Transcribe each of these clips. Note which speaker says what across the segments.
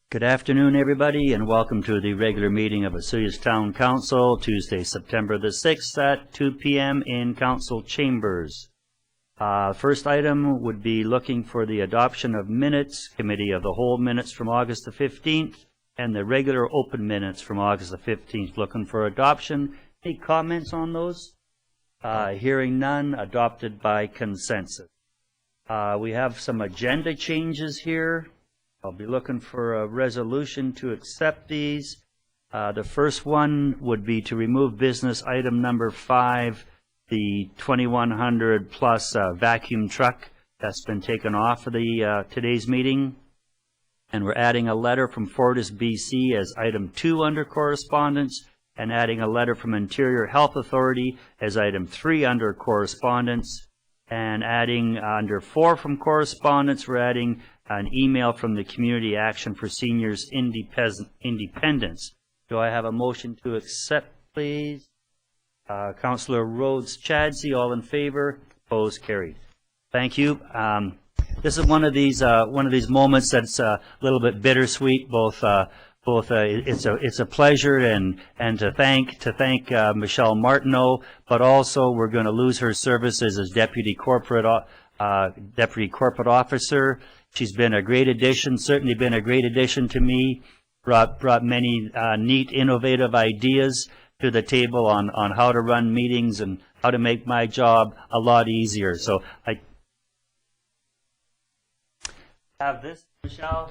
Speaker 1: Good afternoon, everybody, and welcome to the regular meeting of Osoyoos Town Council, Tuesday, September the 6th at 2 p.m. in Council Chambers. First item would be looking for the adoption of minutes, Committee of the Whole minutes from August the 15th, and the regular open minutes from August the 15th. Looking for adoption. Any comments on those? Hearing none, adopted by consensus. We have some agenda changes here. I'll be looking for a resolution to accept these. The first one would be to remove business item number 5, the 2100 plus vacuum truck that's been taken off of the today's meeting. And we're adding a letter from Fortis BC as item 2 under correspondence, and adding a letter from Interior Health Authority as item 3 under correspondence. And adding under 4 from correspondence, we're adding an email from the Community Action for Seniors Independence. Do I have a motion to accept, please? Councillor Rhodes Chadsey, all in favor? Opposed? Carried. Thank you. This is one of these moments that's a little bit bittersweet. It's a pleasure and to thank Michelle Martineau, but also we're going to lose her services as deputy corporate officer. She's been a great addition, certainly been a great addition to me. Brought many neat, innovative ideas to the table on how to run meetings and how to make my job a lot easier. So I have this, Michelle.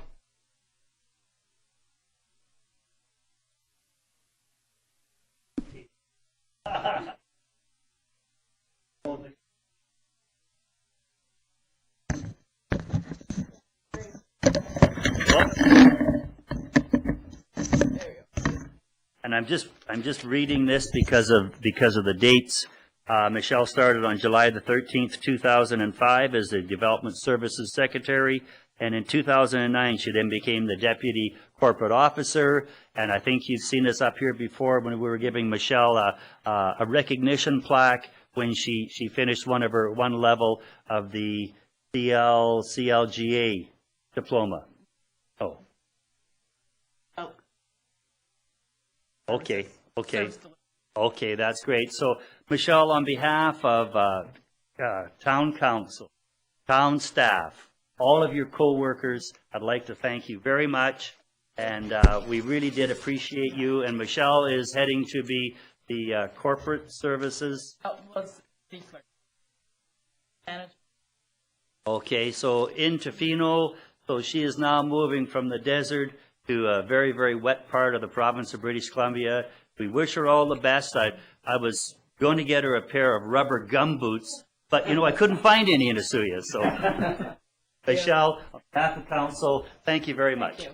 Speaker 1: And I'm just reading this because of the dates. Michelle started on July the 13th, 2005 as the Development Services Secretary, and in 2009 she then became the Deputy Corporate Officer. And I think you've seen this up here before when we were giving Michelle a recognition plaque when she finished one level of the CLGA diploma. Oh. Okay, that's great. So, Michelle, on behalf of Town Council, town staff, all of your co-workers, I'd like to thank you very much. And we really did appreciate you. And Michelle is heading to be the corporate services. Okay, so in Tofino, so she is now moving from the desert to a very, very wet part of the province of British Columbia. We wish her all the best. I was going to get her a pair of rubber gum boots, but I couldn't find any in Osoyoos. So, Michelle, on behalf of council, thank you very much.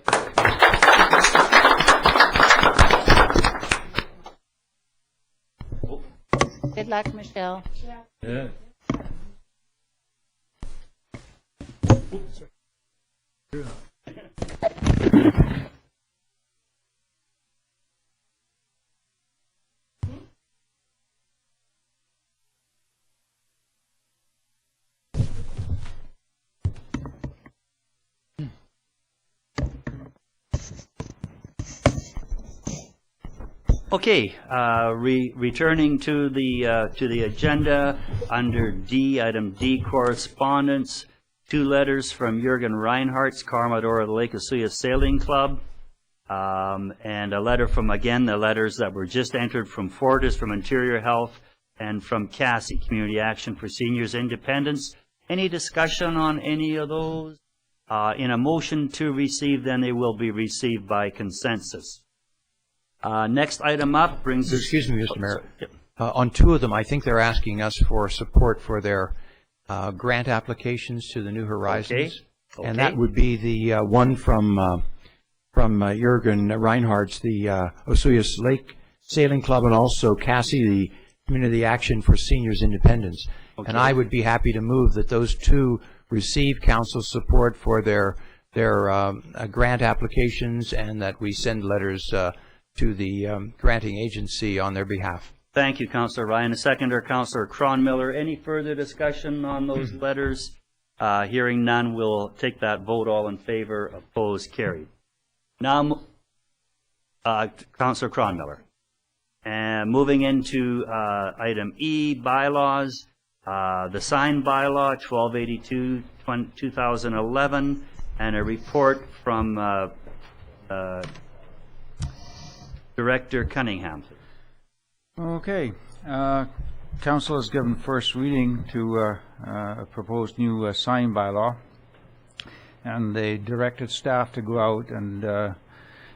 Speaker 2: Good luck, Michelle.
Speaker 3: Yeah.
Speaker 1: Okay, returning to the agenda under D, item D, correspondence. 2 letters from Jurgen Reinhards, Commodore of the Lake Osoyoos Sailing Club, and a letter from, again, the letters that were just entered from Fortis, from Interior Health, and from Cassie, Community Action for Seniors Independence. Any discussion on any of those? In a motion to receive, then they will be received by consensus. Next item up brings us...
Speaker 4: Excuse me, Mr. Mayor. On 2 of them, I think they're asking us for support for their grant applications to the New Horizons.
Speaker 1: Okay.
Speaker 4: And that would be the one from Jurgen Reinhards, the Osoyoos Lake Sailing Club, and also Cassie, the Community Action for Seniors Independence. Okay. And I would be happy to move that those 2 receive council support for their grant applications, and that we send letters to the granting agency on their behalf.
Speaker 1: Thank you, Councillor Ryan. A seconder, Councillor Cronmiller. Any further discussion on those letters? Hearing none, we'll take that vote. All in favor, opposed, carried. Now, Councillor Cronmiller. And moving into item E, bylaws, the sign bylaw 1282 2011, and a report from Director Cunningham.
Speaker 3: Okay. Council has given first reading to a proposed new sign bylaw, and they directed staff to go out and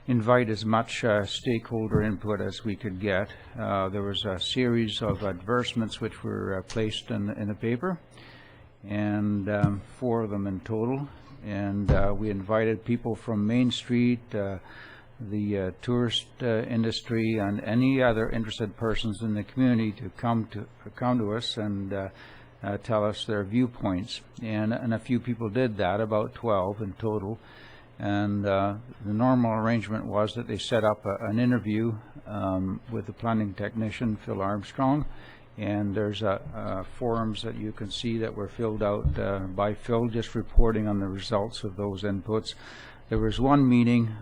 Speaker 3: invite as much stakeholder input as we could get. There was a series of advertisements which were placed in the paper, and 4 of them in total. And we invited people from Main Street, the tourist industry, and any other interested persons in the community to come to us and tell us their viewpoints. And a few people did that, about 12 in total. And the normal arrangement was that they set up an interview with the planning technician, Phil Armstrong, and there's forums that you can see that were filled out by Phil, just reporting on the results of those inputs. There was one meeting,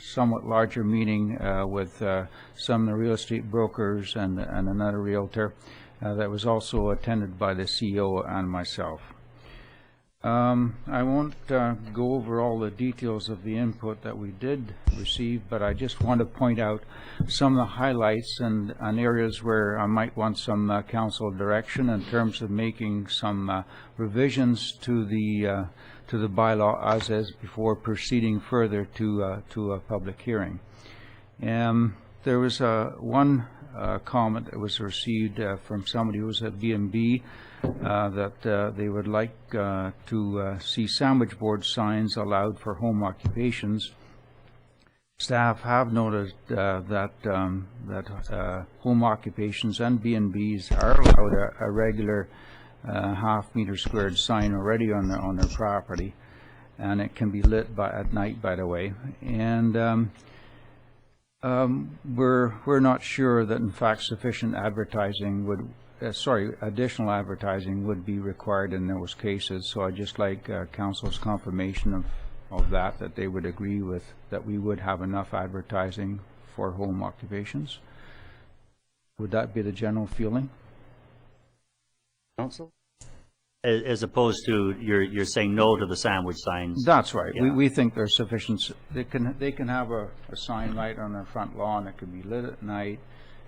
Speaker 3: somewhat larger meeting with some of the real estate brokers and another realtor that was also attended by the CEO and myself. I won't go over all the details of the input that we did receive, but I just want to point out some of the highlights and areas where I might want some council direction in terms of making some revisions to the bylaw as is before proceeding further to a public hearing. There was one comment that was received from somebody who was at B&B that they would like to see sandwich board signs allowed for home occupations. Staff have noted that home occupations and B&Bs are allowed a regular half-meter squared sign already on their property, and it can be lit at night, by the way. And we're not sure that in fact sufficient advertising would. Additional advertising would be required in those cases. So I'd just like Council's confirmation of that they would agree with that we would have enough advertising for home occupations. Would that be the general feeling?
Speaker 1: Council? As opposed to you're saying no to the sandwich signs.
Speaker 3: That's right.
Speaker 1: Yeah.
Speaker 3: We think there's sufficient. They can have a sign right on their front lawn. It can be lit at night.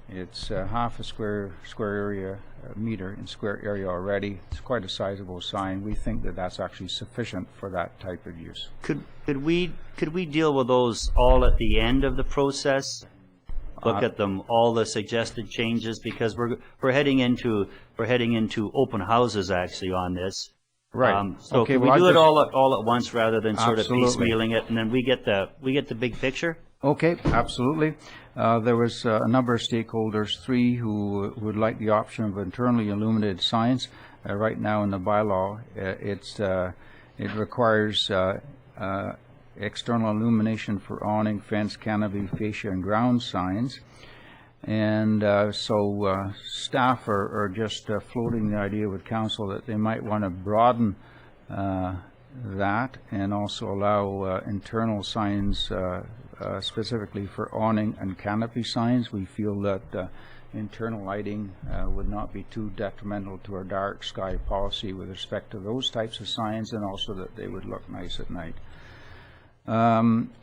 Speaker 3: It's half a square area meter in square area already. It's quite a sizable sign. We think that that's actually sufficient for that type of use.
Speaker 1: Could we deal with those all at the end of the process? Look at them, all the suggested changes, because we're heading into open houses actually on this.
Speaker 3: Right.
Speaker 1: So
Speaker 3: okay,
Speaker 1: can we do it all at once rather than sort of piecemealing it, and then we get the big picture? Okay,
Speaker 3: absolutely. There was a number of stakeholders, 3 who would like the option of internally illuminated signs. Right now in the bylaw, it requires external illumination for awning, fence, canopy, fascia, and ground signs. And so staff are just floating the idea with council that they might want to broaden that and also allow internal signs specifically for awning and canopy signs. We feel that internal lighting would not be too detrimental to our dark sky policy with respect to those types of signs, and also that they would look nice at night.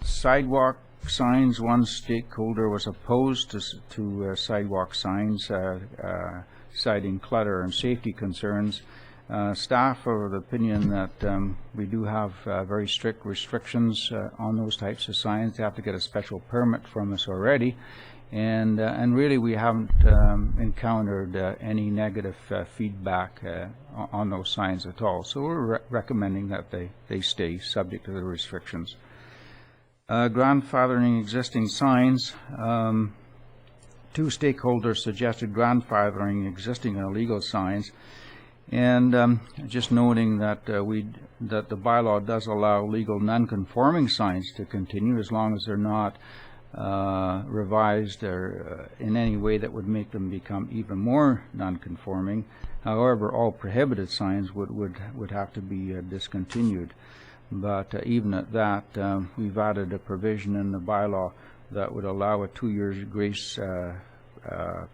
Speaker 3: Sidewalk signs, one stakeholder was opposed to sidewalk signs, citing clutter and safety concerns. Staff are of the opinion that we do have very strict restrictions on those types of signs. They have to get a special permit from us already, and really we haven't encountered any negative feedback on those signs at all. So we're recommending that they stay subject to the restrictions. Grandfathering existing signs. 2 stakeholders suggested grandfathering existing illegal signs. And just noting that that the bylaw does allow legal non-conforming signs to continue as long as they're not revised or in any way that would make them become even more non-conforming. However, all prohibited signs would have to be discontinued. But even at that, we've added a provision in the bylaw that would allow a 2 years grace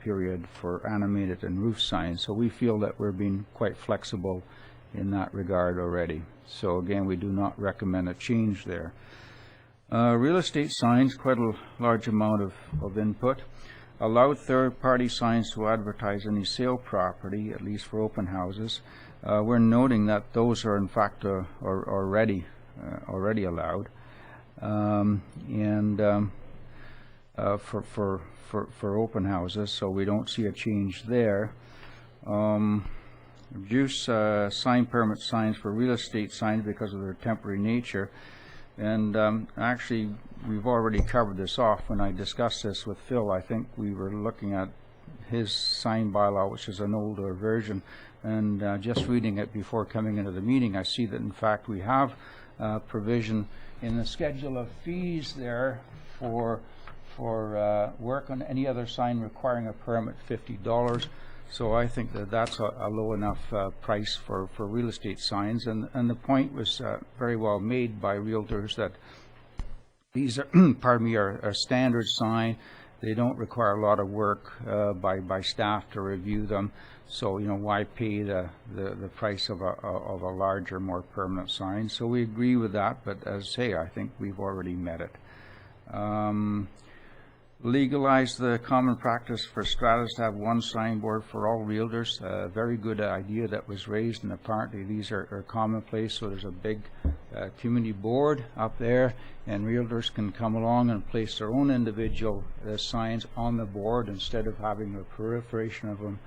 Speaker 3: period for animated and roof signs. So we feel that we're being quite flexible in that regard already. So again, we do not recommend a change there. Real estate signs, quite a large amount of input. Allow third-party signs to advertise any sale property, at least for open houses. We're noting that those are in fact already allowed, for open houses, so we don't see a change there. Reduce sign permit signs for real estate signs because of their temporary nature. And actually, we've already covered this off when I discussed this with Phil. I think we were looking at his sign bylaw, which is an older version, and just reading it before coming into the meeting, I see that in fact we have provision in the schedule of fees there for work on any other sign requiring a permit, $50. So I think that that's a low enough price for real estate signs, and the point was very well made by realtors that these are are a standard sign. They don't require a lot of work by staff to review them. So why pay the price of a larger, more permanent sign? So we agree with that, but as I say, I think we've already met it. Legalize the common practice for stratas to have one signboard for all realtors. A very good idea that was raised, and apparently these are commonplace. So there's a big community board up there, and realtors can come along and place their own individual signs on the board instead of having a proliferation of them,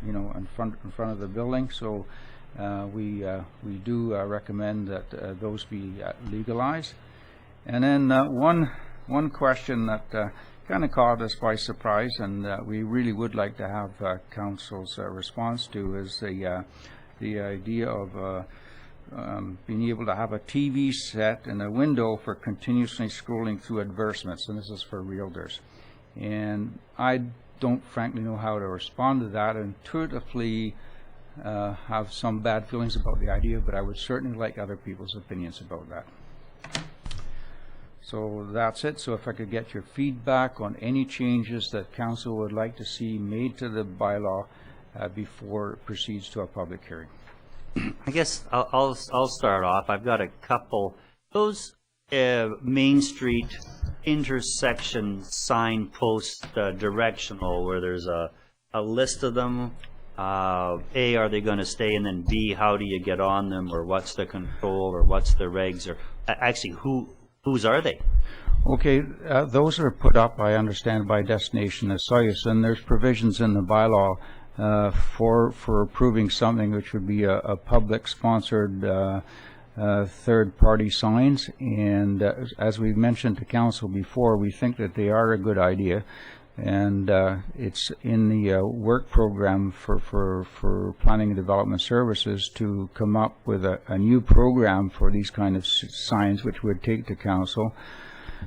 Speaker 3: in front of the building. So we do recommend that those be legalized. And then one question that kind of caught us by surprise, and we really would like to have Council's response to, is the idea of being able to have a TV set in a window for continuously scrolling through advertisements, and this is for realtors. And I don't frankly know how to respond to that. Intuitively have some bad feelings about the idea, but I would certainly like other people's opinions about that. So that's it. So if I could get your feedback on any changes that Council would like to see made to the bylaw before it proceeds to a public hearing.
Speaker 1: I guess I'll start off. I've got a couple. Those Main Street intersection signposts, directional, where there's a list of them. A, are they going to stay, and then B, how do you get on them, or what's the control, or what's the regs, or actually whose are they?
Speaker 3: Okay, those are put up, I understand, by Destination Osoyoos, and there's provisions in the bylaw for approving something which would be a public-sponsored third-party signs. And as we've mentioned to Council before, we think that they are a good idea, and it's in the work program for Planning and Development Services to come up with a new program for these kind of signs, which would take to Council.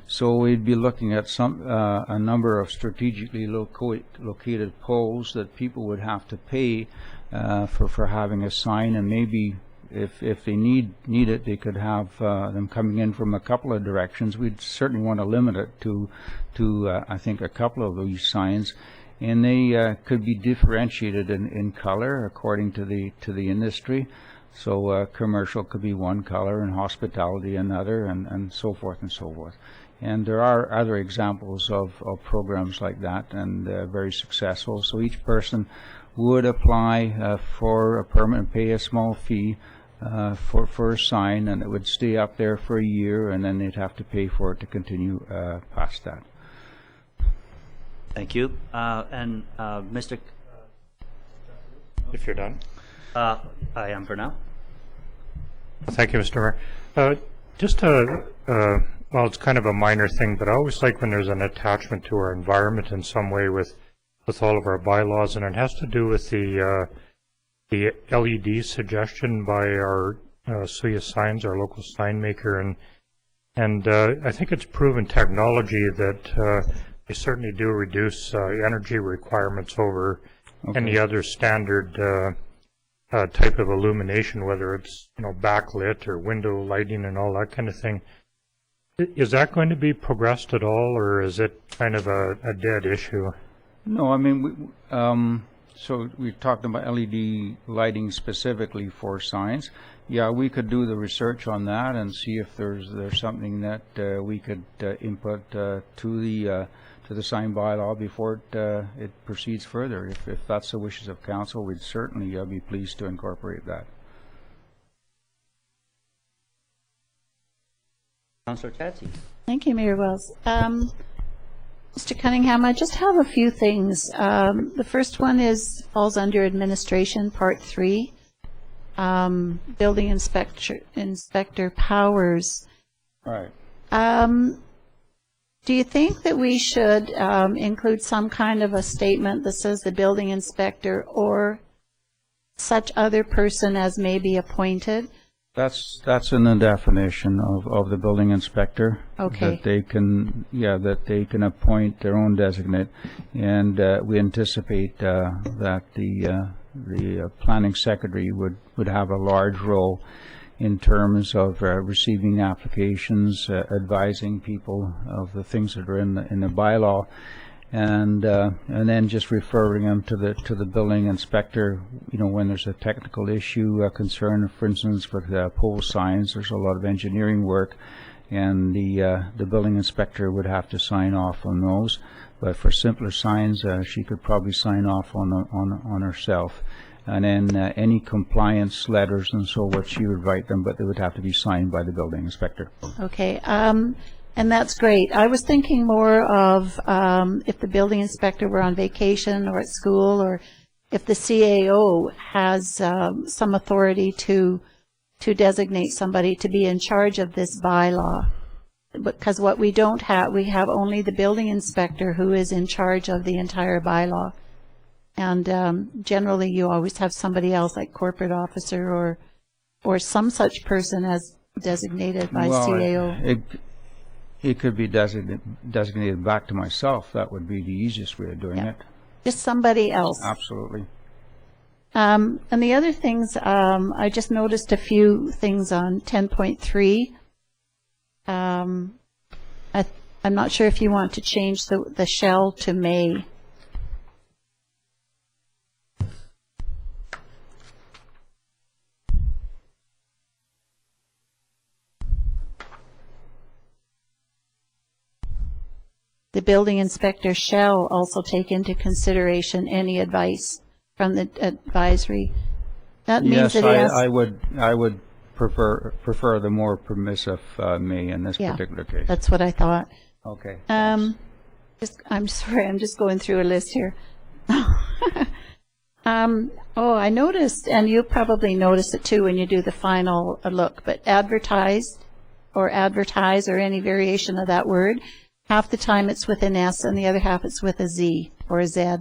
Speaker 3: So we'd be looking at a number of strategically located poles that people would have to pay for having a sign, and maybe if they need it, they could have them coming in from a couple of directions. We'd certainly want to limit it to I think a couple of these signs, and they could be differentiated in color according to the industry. So commercial could be one color, and hospitality another, and so forth and so forth. And there are other examples of programs like that, and very successful. So each person would apply for a permit and pay a small fee for a sign, and it would stay up there for a year, and then they'd have to pay for it to continue past that.
Speaker 1: Thank you. And Mr.
Speaker 5: If you're done.
Speaker 1: I am for now.
Speaker 5: Thank you, Mr. Mayor. Well, it's kind of a minor thing, but I always like when there's an attachment to our environment in some way with all of our bylaws, and it has to do with the LED suggestion by our Osoyoos Signs, our local sign maker, and I think it's proven technology that they certainly do reduce energy requirements over any other standard type of illumination, whether it's, backlit or window lighting and all that kind of thing. Is that going to be progressed at all, or is it kind of a dead issue?
Speaker 3: No, I mean, so we talked about LED lighting specifically for signs. Yeah, we could do the research on that and see if there's something that we could input to the sign bylaw before it proceeds further. If that's the wishes of council, we'd certainly be pleased to incorporate that.
Speaker 1: Councillor Tatsy.
Speaker 2: Thank you, Mayor Wells. Mr. Cunningham, I just have a few things. The first one falls under administration, part 3, building inspector powers.
Speaker 3: Right.
Speaker 2: Do you think that we should include some kind of a statement that says the building inspector or such other person as may be appointed?
Speaker 3: That's in the definition of the building inspector.
Speaker 2: Okay.
Speaker 3: That they can appoint their own designate, and we anticipate that the planning secretary would have a large role in terms of receiving applications, advising people of the things that are in the bylaw, and then just referring them to the building inspector. When there's a technical issue, a concern, for instance, with pole signs, there's a lot of engineering work, and the building inspector would have to sign off on those. But for simpler signs, she could probably sign off on herself. And then any compliance letters and so what she would write them, but they would have to be signed by the building inspector.
Speaker 2: Okay. And that's great. I was thinking more of if the building inspector were on vacation or at school, or if the CAO has some authority to designate somebody to be in charge of this bylaw. Because what we don't have, we have only the building inspector who is in charge of the entire bylaw. And generally you always have somebody else, like corporate officer or some such person as designated by CAO.
Speaker 3: It could be designated back to myself. That would be the easiest way of doing it.
Speaker 2: Just somebody else.
Speaker 3: Absolutely.
Speaker 2: And the other things, I just noticed a few things on 10.3. I'm not sure if you want to change the shall to may. The building inspector shall also take into consideration any advice from the advisory. That means that
Speaker 3: I would prefer the more permissive may in this particular case.
Speaker 2: That's what I thought.
Speaker 3: Okay.
Speaker 2: I'm sorry, I'm just going through a list here. I noticed, and you probably noticed it too when you do the final look, but advertise or any variation of that word, half the time it's with an S and the other half it's with a Z or a Z.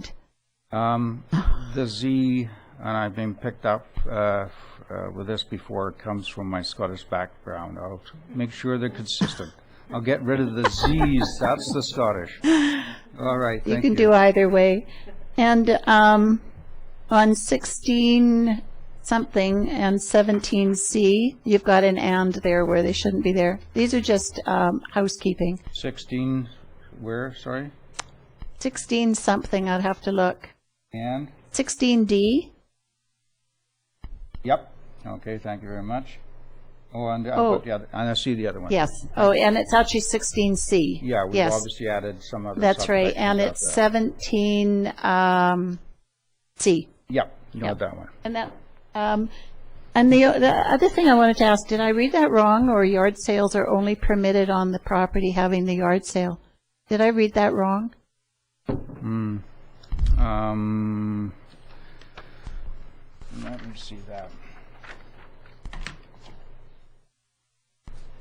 Speaker 3: The Z, and I've been picked up with this before, it comes from my Scottish background. I'll make sure they're consistent. I'll get rid of the Z's. That's the Scottish. All right, thank you.
Speaker 2: You can do either way. And on 16 something and 17C, you've got an and there where they shouldn't be there. These are just housekeeping.
Speaker 3: 16 where, sorry?
Speaker 2: 16 something, I'd have to look.
Speaker 3: And?
Speaker 2: 16D.
Speaker 3: Yep. Okay, thank you very much. Oh, and I see the other one.
Speaker 2: Yes. Oh, and it's actually 16C.
Speaker 3: Yeah, we've obviously added some other.
Speaker 2: That's right, and it's 17C.
Speaker 3: Yep, you got that one.
Speaker 2: And that, and the other thing I wanted to ask, did I read that wrong, or yard sales are only permitted on the property having the yard sale? Did I read that wrong?
Speaker 3: Let me see that.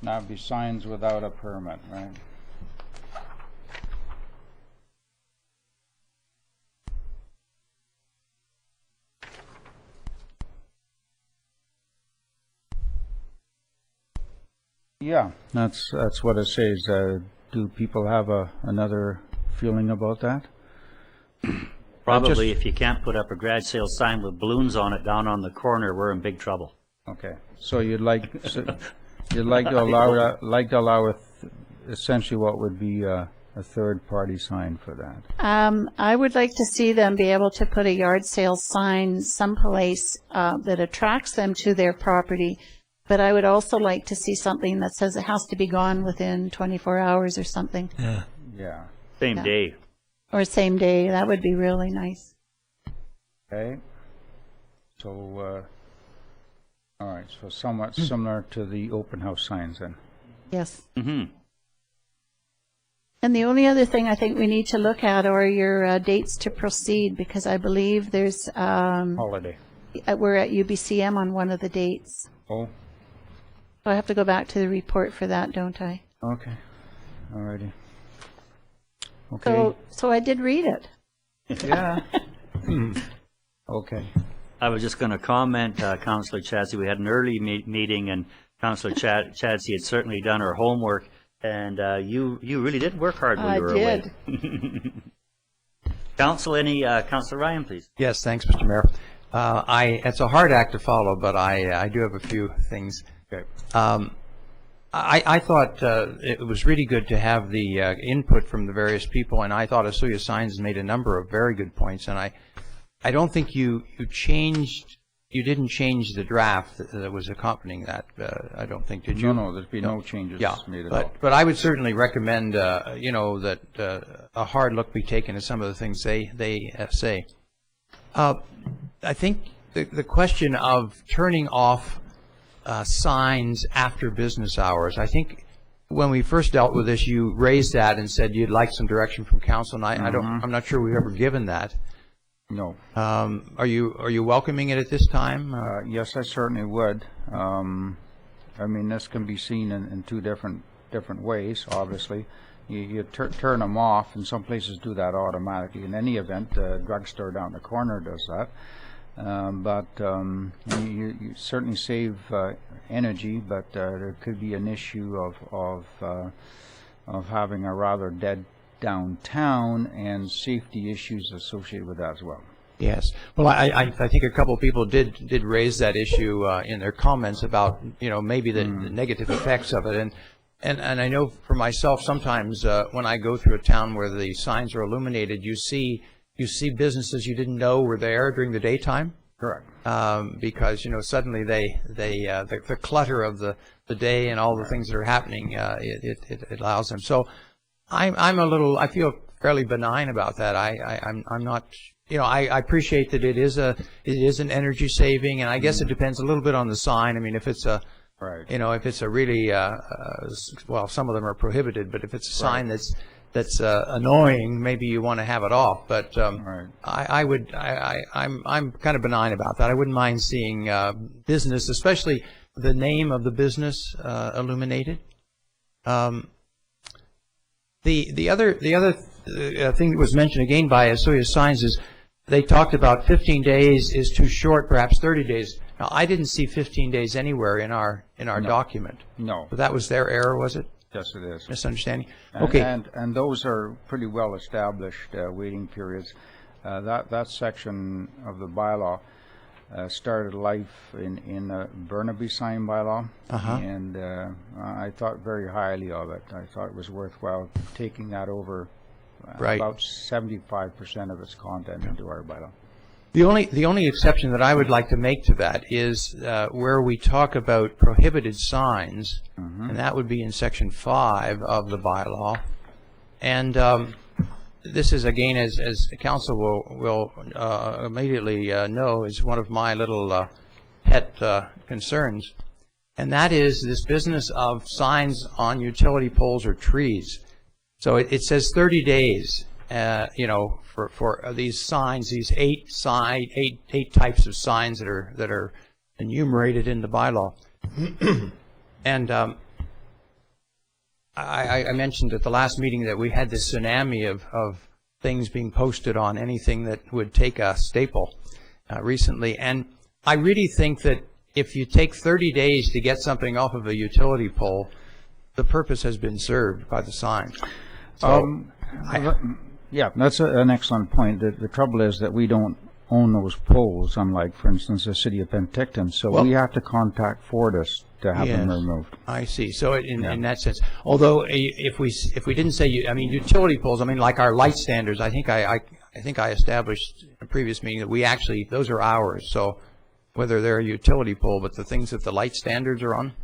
Speaker 3: Now it'd be signs without a permit, right? Yeah, that's what it says. Do people have another feeling about that?
Speaker 1: Probably if you can't put up a garage sale sign with balloons on it down on the corner, we're in big trouble.
Speaker 3: Okay, so you'd like to allow essentially what would be a third-party sign for that.
Speaker 2: I would like to see them be able to put a yard sale sign someplace that attracts them to their property, but I would also like to see something that says it has to be gone within 24 hours or something.
Speaker 3: Yeah.
Speaker 1: Same day.
Speaker 2: Or same day. That would be really nice.
Speaker 3: Okay. So, all right, so somewhat similar to the open house signs then.
Speaker 2: Yes.
Speaker 1: Mm-hmm.
Speaker 2: And the only other thing I think we need to look at are your dates to proceed, because I believe there's
Speaker 3: Holiday.
Speaker 2: we're at UBCM on one of the dates.
Speaker 3: Oh,
Speaker 2: So I have to go back to the report for that, don't I?
Speaker 3: okay. All righty. Okay.
Speaker 2: So I did read it.
Speaker 3: Yeah. Okay.
Speaker 1: I was just going to comment, Councillor Chadsey, we had an early meeting, and Councillor Chadsey had certainly done her homework, and you really did work hard when you were away.
Speaker 2: I did.
Speaker 1: Councillor Ryan, please.
Speaker 4: Yes, thanks, Mr. Mayor. It's a hard act to follow, but I do have a few things.
Speaker 3: Okay.
Speaker 4: I thought it was really good to have the input from the various people, and I thought Osoyoos Signs made a number of very good points, and I don't think you didn't change the draft that was accompanying that. I don't think, did you?
Speaker 3: No, there's been no changes made at all.
Speaker 4: But I would certainly recommend, that a hard look be taken at some of the things they say. I think the question of turning off signs after business hours, I think when we first dealt with this, you raised that and said you'd like some direction from council, and I'm not sure we've ever given that.
Speaker 3: No.
Speaker 4: Are you welcoming it at this time?
Speaker 3: Yes, I certainly would. I mean, this can be seen in two different ways. Obviously, you turn them off, and some places do that automatically. In any event, the drugstore down the corner does that. But you certainly save energy, but there could be an issue of having a rather dead downtown and safety issues associated with that as well.
Speaker 4: Yes. Well, I think a couple of people did raise that issue in their comments about maybe the negative effects of it, and I know for myself sometimes when I go through a town where the signs are illuminated, you see businesses you didn't know were there during the daytime.
Speaker 3: Correct.
Speaker 4: Because suddenly the clutter of the day and all the things that are happening it allows them. So I feel fairly benign about that. I'm not. I appreciate that it is an energy saving, and I guess it depends a little bit on the sign. I mean, if it's a
Speaker 3: right.
Speaker 4: If it's a really well, some of them are prohibited, but if it's a sign that's annoying, maybe you want to have it off. But
Speaker 3: right.
Speaker 4: I'm kind of benign about that. I wouldn't mind seeing business, especially the name of the business, illuminated. The other thing that was mentioned again by Osoyoos Signs is they talked about 15 days is too short, perhaps 30 days. Now, I didn't see 15 days anywhere in our document.
Speaker 3: No.
Speaker 4: But that was their error, was it?
Speaker 3: Yes, it is.
Speaker 4: Misunderstanding?
Speaker 3: Okay.
Speaker 4: Okay.
Speaker 3: And those are pretty well established waiting periods. That section of the bylaw started life in Burnaby sign bylaw, and I thought very highly of it. I thought it was worthwhile taking that over about 75% of its content into our bylaw.
Speaker 4: The only exception that I would like to make to that is where we talk about prohibited signs, and that would be in section 5 of the bylaw. And this is, again, as the council will immediately know, is one of my little pet concerns, and that is this business of signs on utility poles or trees. So it says 30 days, for these signs, these eight types of signs that are enumerated in the bylaw. And I mentioned at the last meeting that we had this tsunami of things being posted on anything that would take a staple recently. And I really think that if you take 30 days to get something off of a utility pole, the purpose has been served by the sign. So
Speaker 3: Yeah, that's an excellent point. The trouble is that we don't own those poles, unlike, for instance, the city of Penticton. So
Speaker 4: Well,
Speaker 3: we have to contact Fortis to have them
Speaker 4: Yes.
Speaker 3: removed.
Speaker 4: I see. So in that sense, although if we didn't say, I mean, utility poles, I mean, like our light standards, I think I established in a previous meeting that we actually, those are ours. So whether they're a utility pole, but the things that the light standards are on,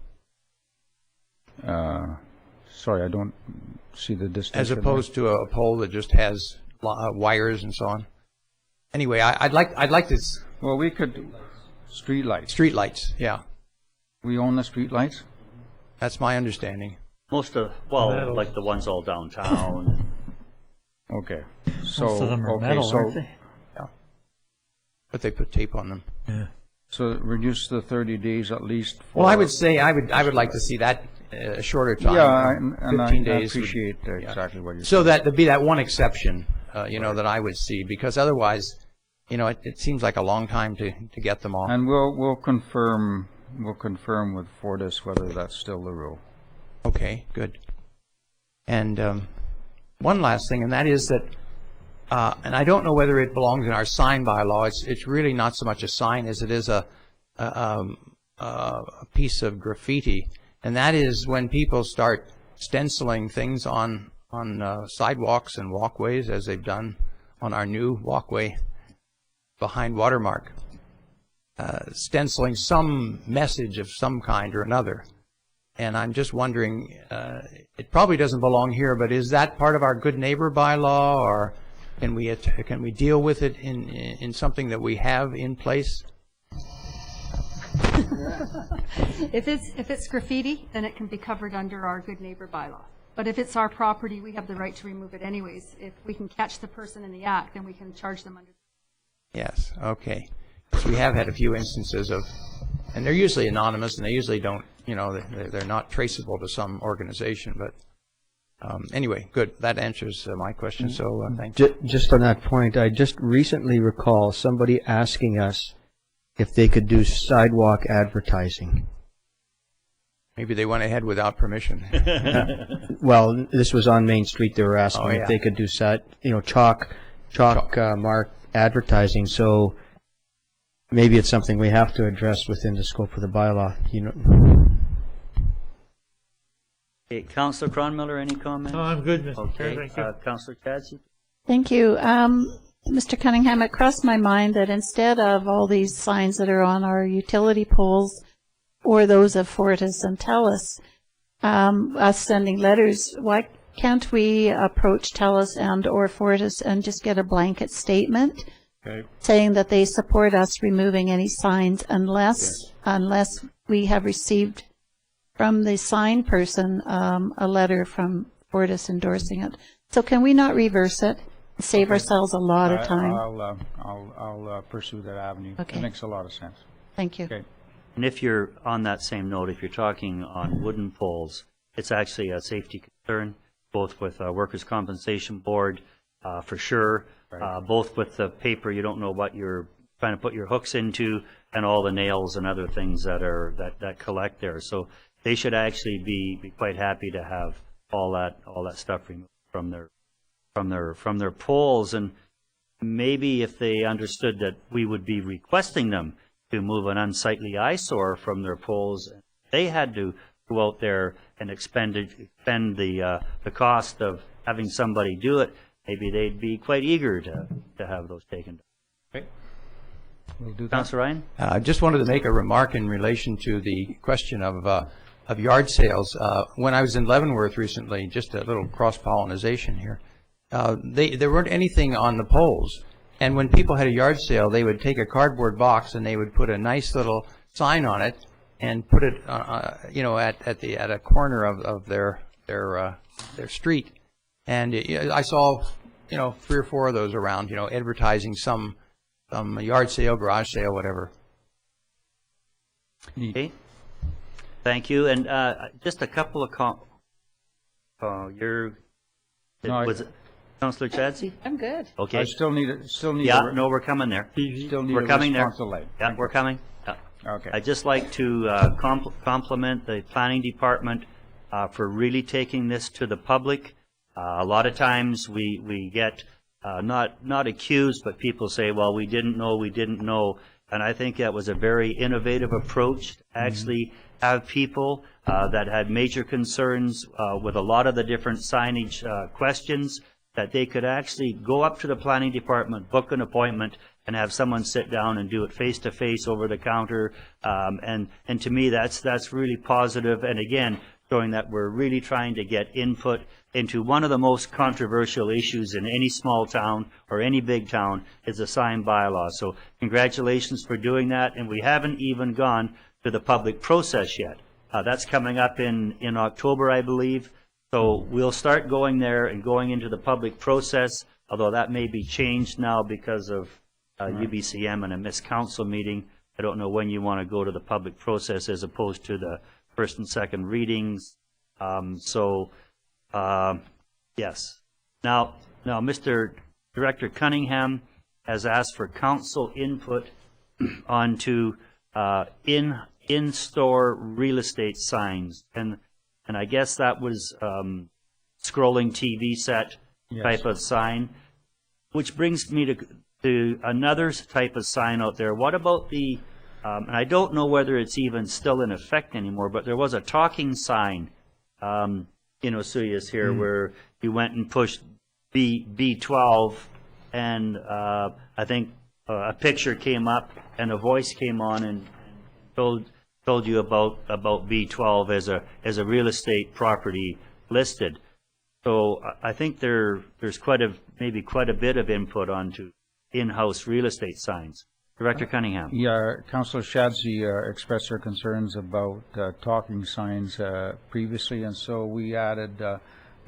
Speaker 3: Sorry, I don't see the distinction.
Speaker 4: as opposed to a pole that just has wires and so on. Anyway, I'd like this
Speaker 3: Well, we could, street lights.
Speaker 4: street lights. Yeah,
Speaker 3: We own the street lights?
Speaker 4: that's my understanding.
Speaker 1: Most of, well, like the ones all downtown.
Speaker 3: Okay. So,
Speaker 6: Most of them are
Speaker 3: okay,
Speaker 6: metal,
Speaker 3: so,
Speaker 6: aren't they?
Speaker 4: But they put tape on them.
Speaker 3: so reduce the 30 days at least for...
Speaker 4: Well, I would say I would like to see that a shorter time.
Speaker 3: Yeah,
Speaker 4: 15
Speaker 3: I
Speaker 4: days would-
Speaker 3: appreciate exactly what you're saying.
Speaker 4: So that there'd be that one exception, that I would see, because otherwise, it seems like a long time to get them all.
Speaker 3: And we'll confirm with Fortis whether that's still the rule.
Speaker 4: Okay, good. And one last thing, and that is that, and I don't know whether it belongs in our sign bylaw. It's really not so much a sign as it is a piece of graffiti, and that is when people start stenciling things on sidewalks and walkways, as they've done on our new walkway behind Watermark, stenciling some message of some kind or another. And I'm just wondering, it probably doesn't belong here, but is that part of our good neighbor bylaw, or can we deal with it in something that we have in place?
Speaker 7: If it's graffiti, then it can be covered under our good neighbor bylaw. But if it's our property, we have the right to remove it anyways. If we can catch the person in the act, then we can charge them under.
Speaker 4: Yes, okay. So we have had a few instances of, and they're usually anonymous, and they usually don't, they're not traceable to some organization. But anyway, good. That answers my question. So thank you.
Speaker 8: Just on that point, I just recently recall somebody asking us if they could do sidewalk advertising.
Speaker 4: Maybe they went ahead without permission.
Speaker 8: Well, this was on Main Street. They were asking
Speaker 4: Oh, yeah.
Speaker 8: if they could do chalk mark advertising. So maybe it's something we have to address within the scope of the bylaw.
Speaker 1: Okay, Councillor Cronmiller, any comments?
Speaker 6: No, I'm good, Mr.
Speaker 1: Okay,
Speaker 6: Chair, thank you.
Speaker 1: Councillor Chadsey?
Speaker 2: Thank you. Mr. Cunningham, it crossed my mind that instead of all these signs that are on our utility poles or those of Fortis and TELUS, us sending letters, why can't we approach TELUS and or Fortis and just get a blanket statement saying that they support us removing any signs unless we have received from the sign person a letter from Fortis endorsing it? So can we not reverse it? Save ourselves a lot of time.
Speaker 3: I'll pursue that avenue.
Speaker 2: Okay.
Speaker 3: It makes a lot of sense.
Speaker 2: Thank you.
Speaker 3: Okay.
Speaker 1: And if you're on that same note, if you're talking on wooden poles, it's actually a safety concern, both with Workers' Compensation Board, for sure, both with the paper, you don't know what you're trying to put your hooks into, and all the nails and other things that collect there. So they should actually be quite happy to have all that stuff removed from their poles. And maybe if they understood that we would be requesting them to move an unsightly eyesore from their poles, they had to go out there and expend the cost of having somebody do it, maybe they'd be quite eager to have those taken down.
Speaker 3: Okay. We'll do that.
Speaker 1: Councillor Ryan?
Speaker 4: I just wanted to make a remark in relation to the question of yard sales. When I was in Leavenworth recently, just a little cross-pollination here, there weren't anything on the poles. And when people had a yard sale, they would take a cardboard box and they would put a nice little sign on it and put it, at a corner of their street. And I saw, 3 or 4 of those around, advertising some yard sale, garage sale, whatever.
Speaker 1: Okay. Thank you. And just a couple of was it Councillor Chadsey?
Speaker 2: I'm good.
Speaker 1: Okay.
Speaker 3: I still need
Speaker 1: Yeah, no, we're coming there. We're coming there.
Speaker 3: Delay.
Speaker 1: Yeah, we're coming. Yeah.
Speaker 3: Okay.
Speaker 1: I'd just like to compliment the planning department for really taking this to the public. A lot of times we get not accused, but people say, well, we didn't know. And I think that was a very innovative approach to actually have people that had major concerns with a lot of the different signage questions, that they could actually go up to the planning department, book an appointment, and have someone sit down and do it face to face over the counter. And to me, that's really positive. And again, showing that we're really trying to get input into one of the most controversial issues in any small town or any big town is a sign bylaw. So congratulations for doing that. And we haven't even gone to the public process yet. That's coming up in October, I believe. So we'll start going there and going into the public process, although that may be changed now because of UBCM and a missed council meeting. I don't know when you want to go to the public process as opposed to the first and second readings. Yes. Now, Mr. Director Cunningham has asked for council input onto in-store real estate signs, and I guess that was scrolling TV set type of sign, which brings me to another type of sign out there. What about the and I don't know whether it's even still in effect anymore, but there was a talking sign in Osoyoos here where you went and pushed B12, and I think a picture came up and a voice came on and told you about B12 as a real estate property listed. So I think there's maybe quite a bit of input onto in-house real estate signs. Director Cunningham.
Speaker 3: Yeah, Councillor Shadzi expressed her concerns about talking signs previously, and so we added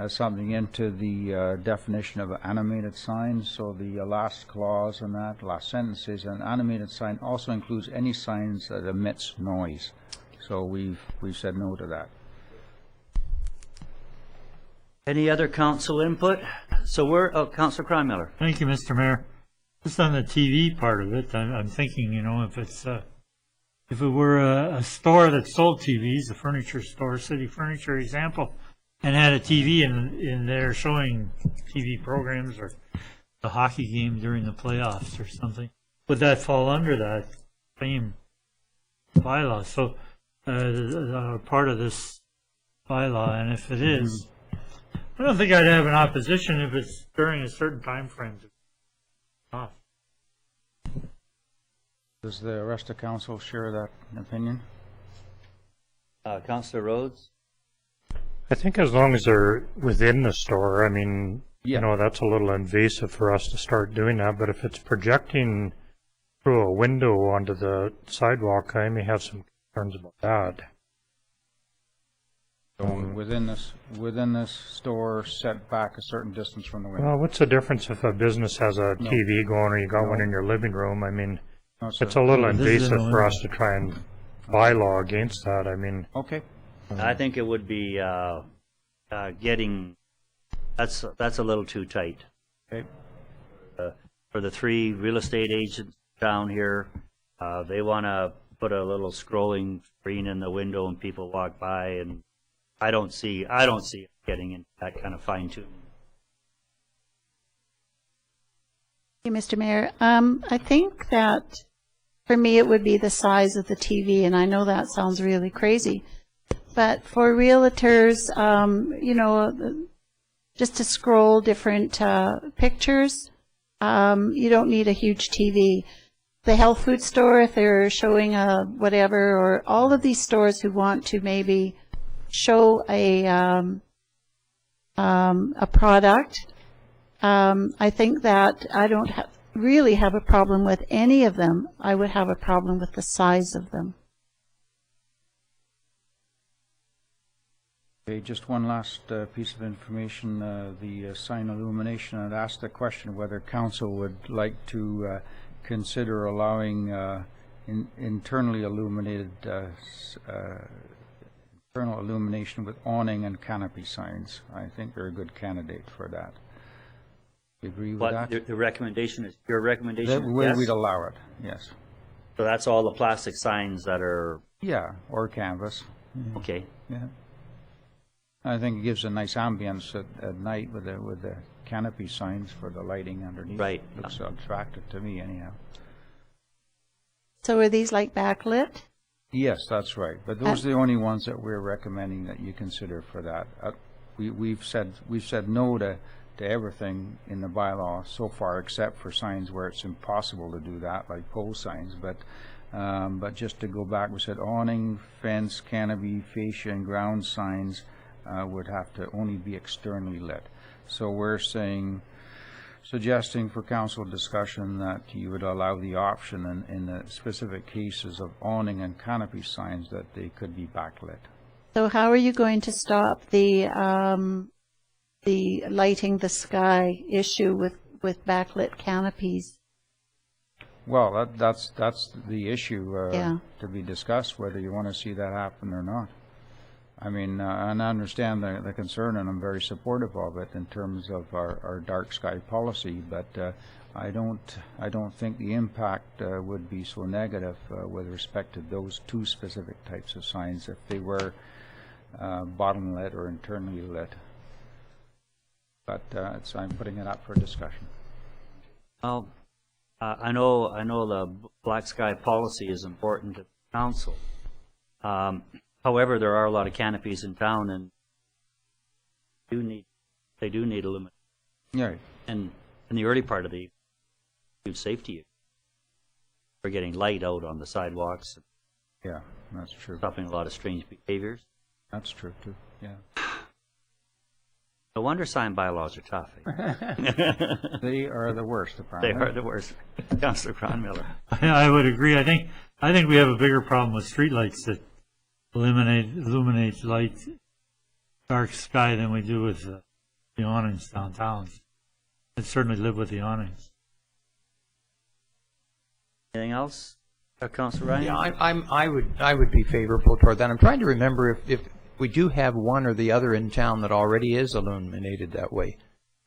Speaker 3: something into the definition of animated signs. So the last clause in that, last sentence is, an animated sign also includes any signs that emits noise. So we've said no to that.
Speaker 1: Any other council input? So Councillor Cronmiller.
Speaker 6: Thank you, Mr. Mayor. Just on the TV part of it, I'm thinking, if it were a store that sold TVs, a furniture store, City Furniture example, and had a TV in there showing TV programs or the hockey game during the playoffs or something, would that fall under that same bylaw? So part of this bylaw, and if it is, I don't think I'd have an opposition if it's during a certain time frame.
Speaker 3: Does the rest of council share that opinion?
Speaker 1: Councillor Rhodes?
Speaker 5: I think as long as they're within the store, I mean, that's a little invasive for us to start doing that, but if it's projecting through a window onto the sidewalk, I may have some concerns about that.
Speaker 3: So within this store, set back a certain distance from the window.
Speaker 5: Well, what's the difference if a business has a TV going or you got one in your living room? I mean, it's a little invasive for us to try and bylaw against that. I mean,
Speaker 3: okay.
Speaker 1: I think it would be that's a little too tight.
Speaker 3: Okay.
Speaker 1: For the 3 real estate agents down here, they want to put a little scrolling screen in the window and people walk by, and I don't see it getting into that kind of fine tuning.
Speaker 2: Hey, Mr. Mayor, I think that for me it would be the size of the TV, and I know that sounds really crazy, but for realtors, just to scroll different pictures, you don't need a huge TV. The health food store, if they're showing a whatever, or all of these stores who want to maybe show a product, I think that I don't really have a problem with any of them. I would have a problem with the size of them.
Speaker 3: Okay, just one last piece of information. The sign illumination. I'd asked the question whether council would like to consider allowing internally illuminated internal illumination with awning and canopy signs. I think they're a good candidate for that. You agree with that?
Speaker 1: The recommendation is your recommendation? Yes?
Speaker 3: We'd allow it, yes.
Speaker 1: So that's all the plastic signs that are...
Speaker 3: Yeah, or canvas.
Speaker 1: Okay.
Speaker 3: Yeah. I think it gives a nice ambience at night with the canopy signs for the lighting underneath.
Speaker 1: Right.
Speaker 3: Looks attractive to me anyhow.
Speaker 2: So are these like backlit?
Speaker 3: Yes, that's right. But those are the only ones that we're recommending that you consider for that. We've said no to everything in the bylaw so far, except for signs where it's impossible to do that, like pole signs. But just to go back, we said awning, fence, canopy, fascia, and ground signs would have to only be externally lit. So we're suggesting for council discussion that you would allow the option in the specific cases of awning and canopy signs that they could be backlit.
Speaker 2: So how are you going to stop the lighting the sky issue with backlit canopies?
Speaker 3: Well, that's the issue to be discussed, whether you want to see that happen or not. I mean, and I understand the concern, and I'm very supportive of it in terms of our dark sky policy. But I don't think the impact would be so negative with respect to those two specific types of signs if they were bottom lit or internally lit. But I'm putting it up for discussion.
Speaker 1: Well, I know the black sky policy is important to the council. However, there are a lot of canopies in town, and they do need illumination.
Speaker 3: Yeah.
Speaker 1: And in the early part of the food safety, we're getting light out on the sidewalks.
Speaker 3: Yeah, that's true.
Speaker 1: Stopping a lot of strange behaviors.
Speaker 3: That's true too. Yeah.
Speaker 1: No wonder sign bylaws are tough.
Speaker 3: They are the worst, apparently.
Speaker 1: They are the worst. Councillor Cronmiller.
Speaker 6: I would agree. I think we have a bigger problem with streetlights that illuminate light, dark sky than we do with the awnings downtown. I'd certainly live with the awnings.
Speaker 1: Anything else, Councillor Ryan?
Speaker 4: Yeah, I would be favorable toward that. I'm trying to remember if we do have one or the other in town that already is illuminated that way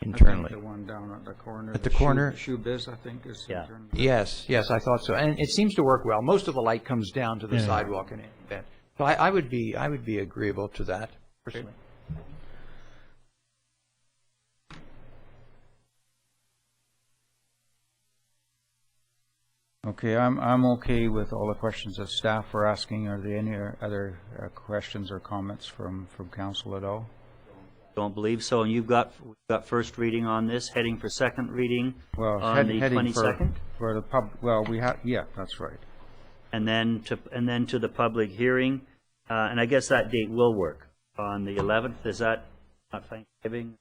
Speaker 4: internally.
Speaker 3: I think the one down at the corner.
Speaker 4: At the corner?
Speaker 3: Shoe Biz, I think, is internally.
Speaker 4: Yes, I thought so. And it seems to work well. Most of the light comes down to the sidewalk and in. So I would be agreeable to that personally.
Speaker 3: Okay, I'm okay with all the questions that staff were asking. Are there any other questions or comments from council at all?
Speaker 1: Don't believe so. And we've got first reading on this, heading for second reading on the
Speaker 3: heading
Speaker 1: 22nd.
Speaker 3: For the pub. Well, we have. Yeah, that's right.
Speaker 1: And then to the public hearing, and I guess that date will work on the 11th. Is that not Thanksgiving?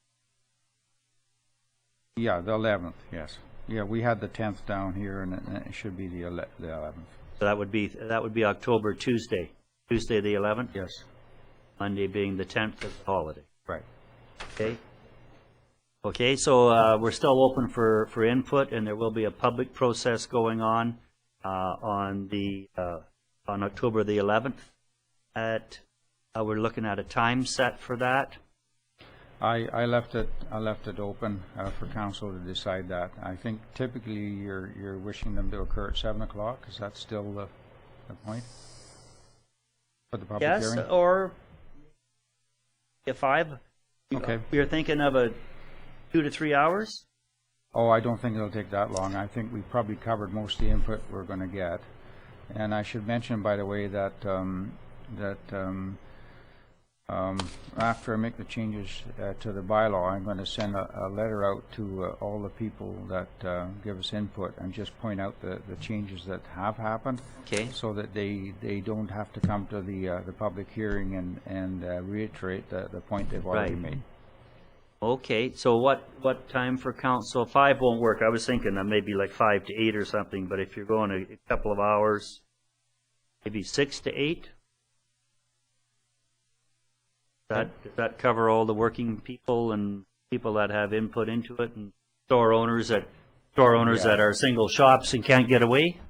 Speaker 3: Yeah, the 11th. Yes. Yeah, we had the 10th down here, and it should be the 11th.
Speaker 1: So that would be October, Tuesday the 11th.
Speaker 3: Yes.
Speaker 1: Monday being the 10th of the holiday.
Speaker 3: Right.
Speaker 1: Okay. Okay. So we're still open for input, and there will be a public process going on on October the 11th. We're looking at a time set for that.
Speaker 3: I left it open for council to decide that. I think typically you're wishing them to occur at 7 o'clock. Is that still the point for the public hearing?
Speaker 1: Yes, or at 5.
Speaker 3: Okay.
Speaker 1: You're thinking of a 2 to 3 hours?
Speaker 3: Oh, I don't think it'll take that long. I think we've probably covered most of the input we're going to get. And I should mention, by the way, that after I make the changes to the bylaw, I'm going to send a letter out to all the people that give us input and just point out the changes that have happened.
Speaker 1: Okay.
Speaker 3: So that they don't have to come to the public hearing and reiterate the point they've already made.
Speaker 1: Okay. So what time for council? 5 won't work. I was thinking maybe like 5 to 8 or something. But if you're going a couple of hours, maybe 6 to 8. Does that cover all the working people and people that have input into it, and store owners that are single shops and can't get away?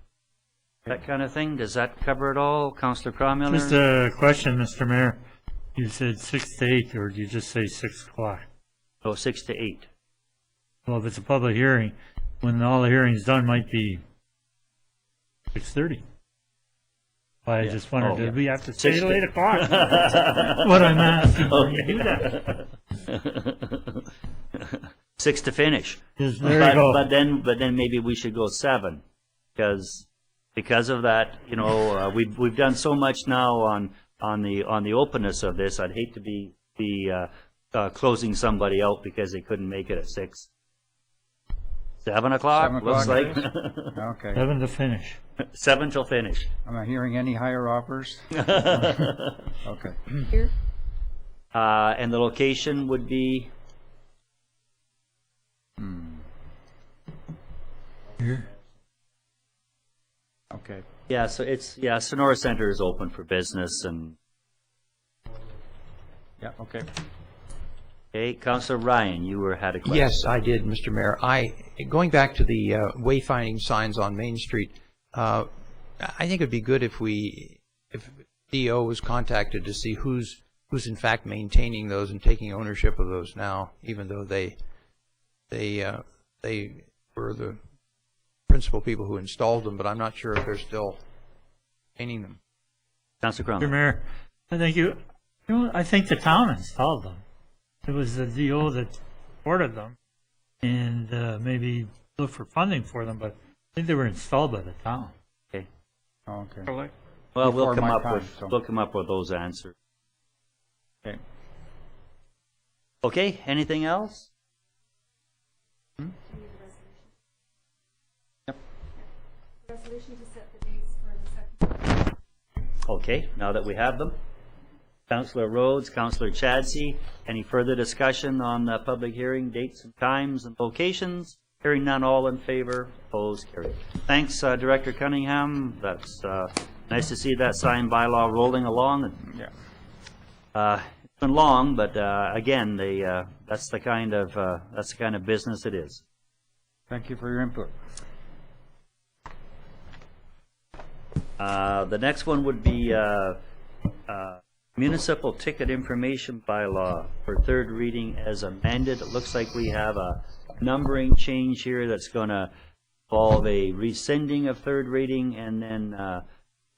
Speaker 1: That kind of thing? Does that cover it all, Councillor Cronmiller?
Speaker 6: Just a question, Mr. Mayor. You said 6 to 8, or did you just say 6 o'clock?
Speaker 1: Oh, 6 to 8.
Speaker 6: Well, if it's a public hearing, when all the hearing's done, might be 6:30. I
Speaker 1: Yeah.
Speaker 6: just wondered,
Speaker 1: Oh,
Speaker 6: did
Speaker 1: yeah.
Speaker 6: we have to stay
Speaker 1: 6
Speaker 6: till
Speaker 1: to-
Speaker 6: 8 o'clock? What I'm asking, when you do that.
Speaker 1: 6 to finish.
Speaker 6: Yes, there you go.
Speaker 1: But then maybe we should go 7, because of that, you know, we've done so much now on the openness of this. I'd hate to be closing somebody out because they couldn't make it at 6. 7 o'clock.
Speaker 3: 7
Speaker 1: Looks
Speaker 3: o'clock
Speaker 1: like
Speaker 3: it is? Okay.
Speaker 6: 7 to finish.
Speaker 1: 7 till finish.
Speaker 3: Am I hearing any higher offers? Okay.
Speaker 7: Here,
Speaker 1: And the location would be
Speaker 6: Here.
Speaker 3: Okay.
Speaker 1: Sonora Center is open for business. And
Speaker 3: Yeah, okay.
Speaker 1: okay, Councillor Ryan, you had a question.
Speaker 4: Yes, I did, Mr. Mayor. Going back to the wayfinding signs on Main Street, I think it'd be good if DO was contacted to see who's in fact maintaining those and taking ownership of those now, even though they were the principal people who installed them, but I'm not sure if they're still maintaining them.
Speaker 1: Councillor
Speaker 6: Mr.
Speaker 1: Crumlin.
Speaker 6: Mayor, I think the town installed them. It was the DO that ordered them, and maybe look for funding for them, but I think they were installed by the town.
Speaker 1: Okay.
Speaker 3: Okay.
Speaker 1: Well,
Speaker 3: Before my time, so-
Speaker 1: we'll come up with those answers.
Speaker 3: Okay.
Speaker 1: Okay, anything else?
Speaker 7: resolution to set the dates for the second.
Speaker 1: Okay, now that we have them. Councillor Rhodes, Councillor Chadsey, any further discussion on the public hearing, dates and times and locations? Hearing none, all in favor, opposed, carried. Thanks, Director Cunningham. That's nice to see that signed bylaw rolling along.
Speaker 3: Yeah.
Speaker 1: It's been long, but again, that's the kind of business it is.
Speaker 3: Thank you for your input.
Speaker 1: The next one would be Municipal Ticket Information Bylaw for third reading as amended. It looks like we have a numbering change here that's going to involve a rescinding of third reading and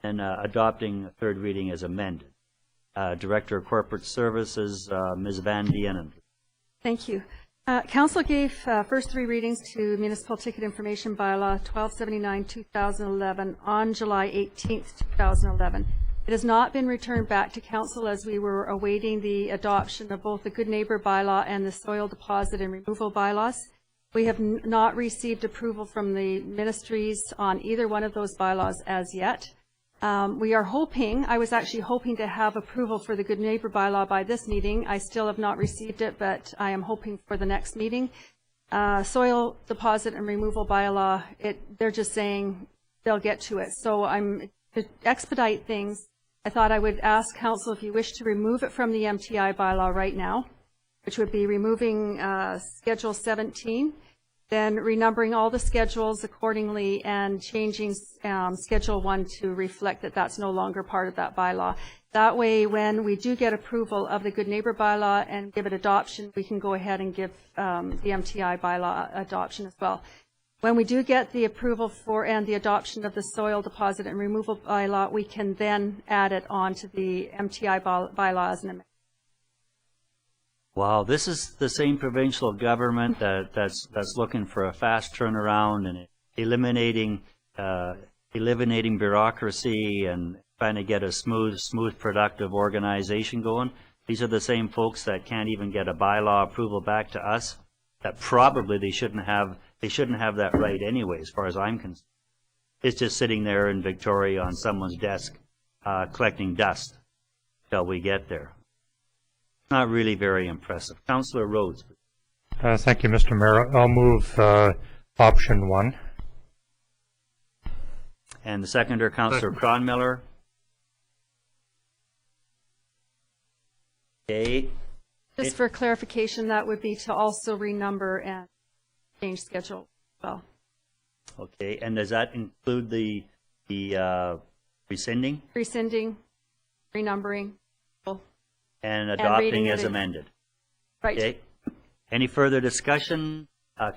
Speaker 1: then adopting third reading as amended. Director of Corporate Services, Ms. Van Dienen.
Speaker 7: Thank you. Council gave first 3 readings to Municipal Ticket Information Bylaw 1279-2011 on July 18th, 2011. It has not been returned back to Council as we were awaiting the adoption of both the Good Neighbor Bylaw and the Soil Deposit and Removal Bylaws. We have not received approval from the ministries on either one of those bylaws as yet. We are hoping, I was actually hoping to have approval for the Good Neighbor Bylaw by this meeting. I still have not received it, but I am hoping for the next meeting. Soil Deposit and Removal Bylaw, they're just saying they'll get to it. So to expedite things, I thought I would ask Council if you wish to remove it from the MTI bylaw right now, which would be removing Schedule 17, then renumbering all the schedules accordingly and changing Schedule 1 to reflect that that's no longer part of that bylaw. That way, when we do get approval of the Good Neighbor Bylaw and give it adoption, we can go ahead and give the MTI bylaw adoption as well. When we do get the approval for and the adoption of the Soil Deposit and Removal Bylaw, we can then add it on to the MTI bylaw as an amendment.
Speaker 1: Wow, this is the same provincial government that's looking for a fast turnaround and eliminating bureaucracy and trying to get a smooth, productive organization going. These are the same folks that can't even get a bylaw approval back to us. That probably they shouldn't have that right anyway, as far as I'm concerned. It's just sitting there in Victoria on someone's desk collecting dust till we get there. Not really very impressive. Councillor Rhodes.
Speaker 5: Thank you, Mr. Mayor. I'll move option 1.
Speaker 1: And the seconder, Councillor Cronmiller. Okay.
Speaker 7: Just for clarification, that would be to also renumber and change schedule as well.
Speaker 1: Okay, and does that include the rescinding
Speaker 7: Rescinding, renumbering,
Speaker 1: and adopting
Speaker 7: reading
Speaker 1: as
Speaker 7: it.
Speaker 1: amended?
Speaker 7: right.
Speaker 1: Okay. Any further discussion?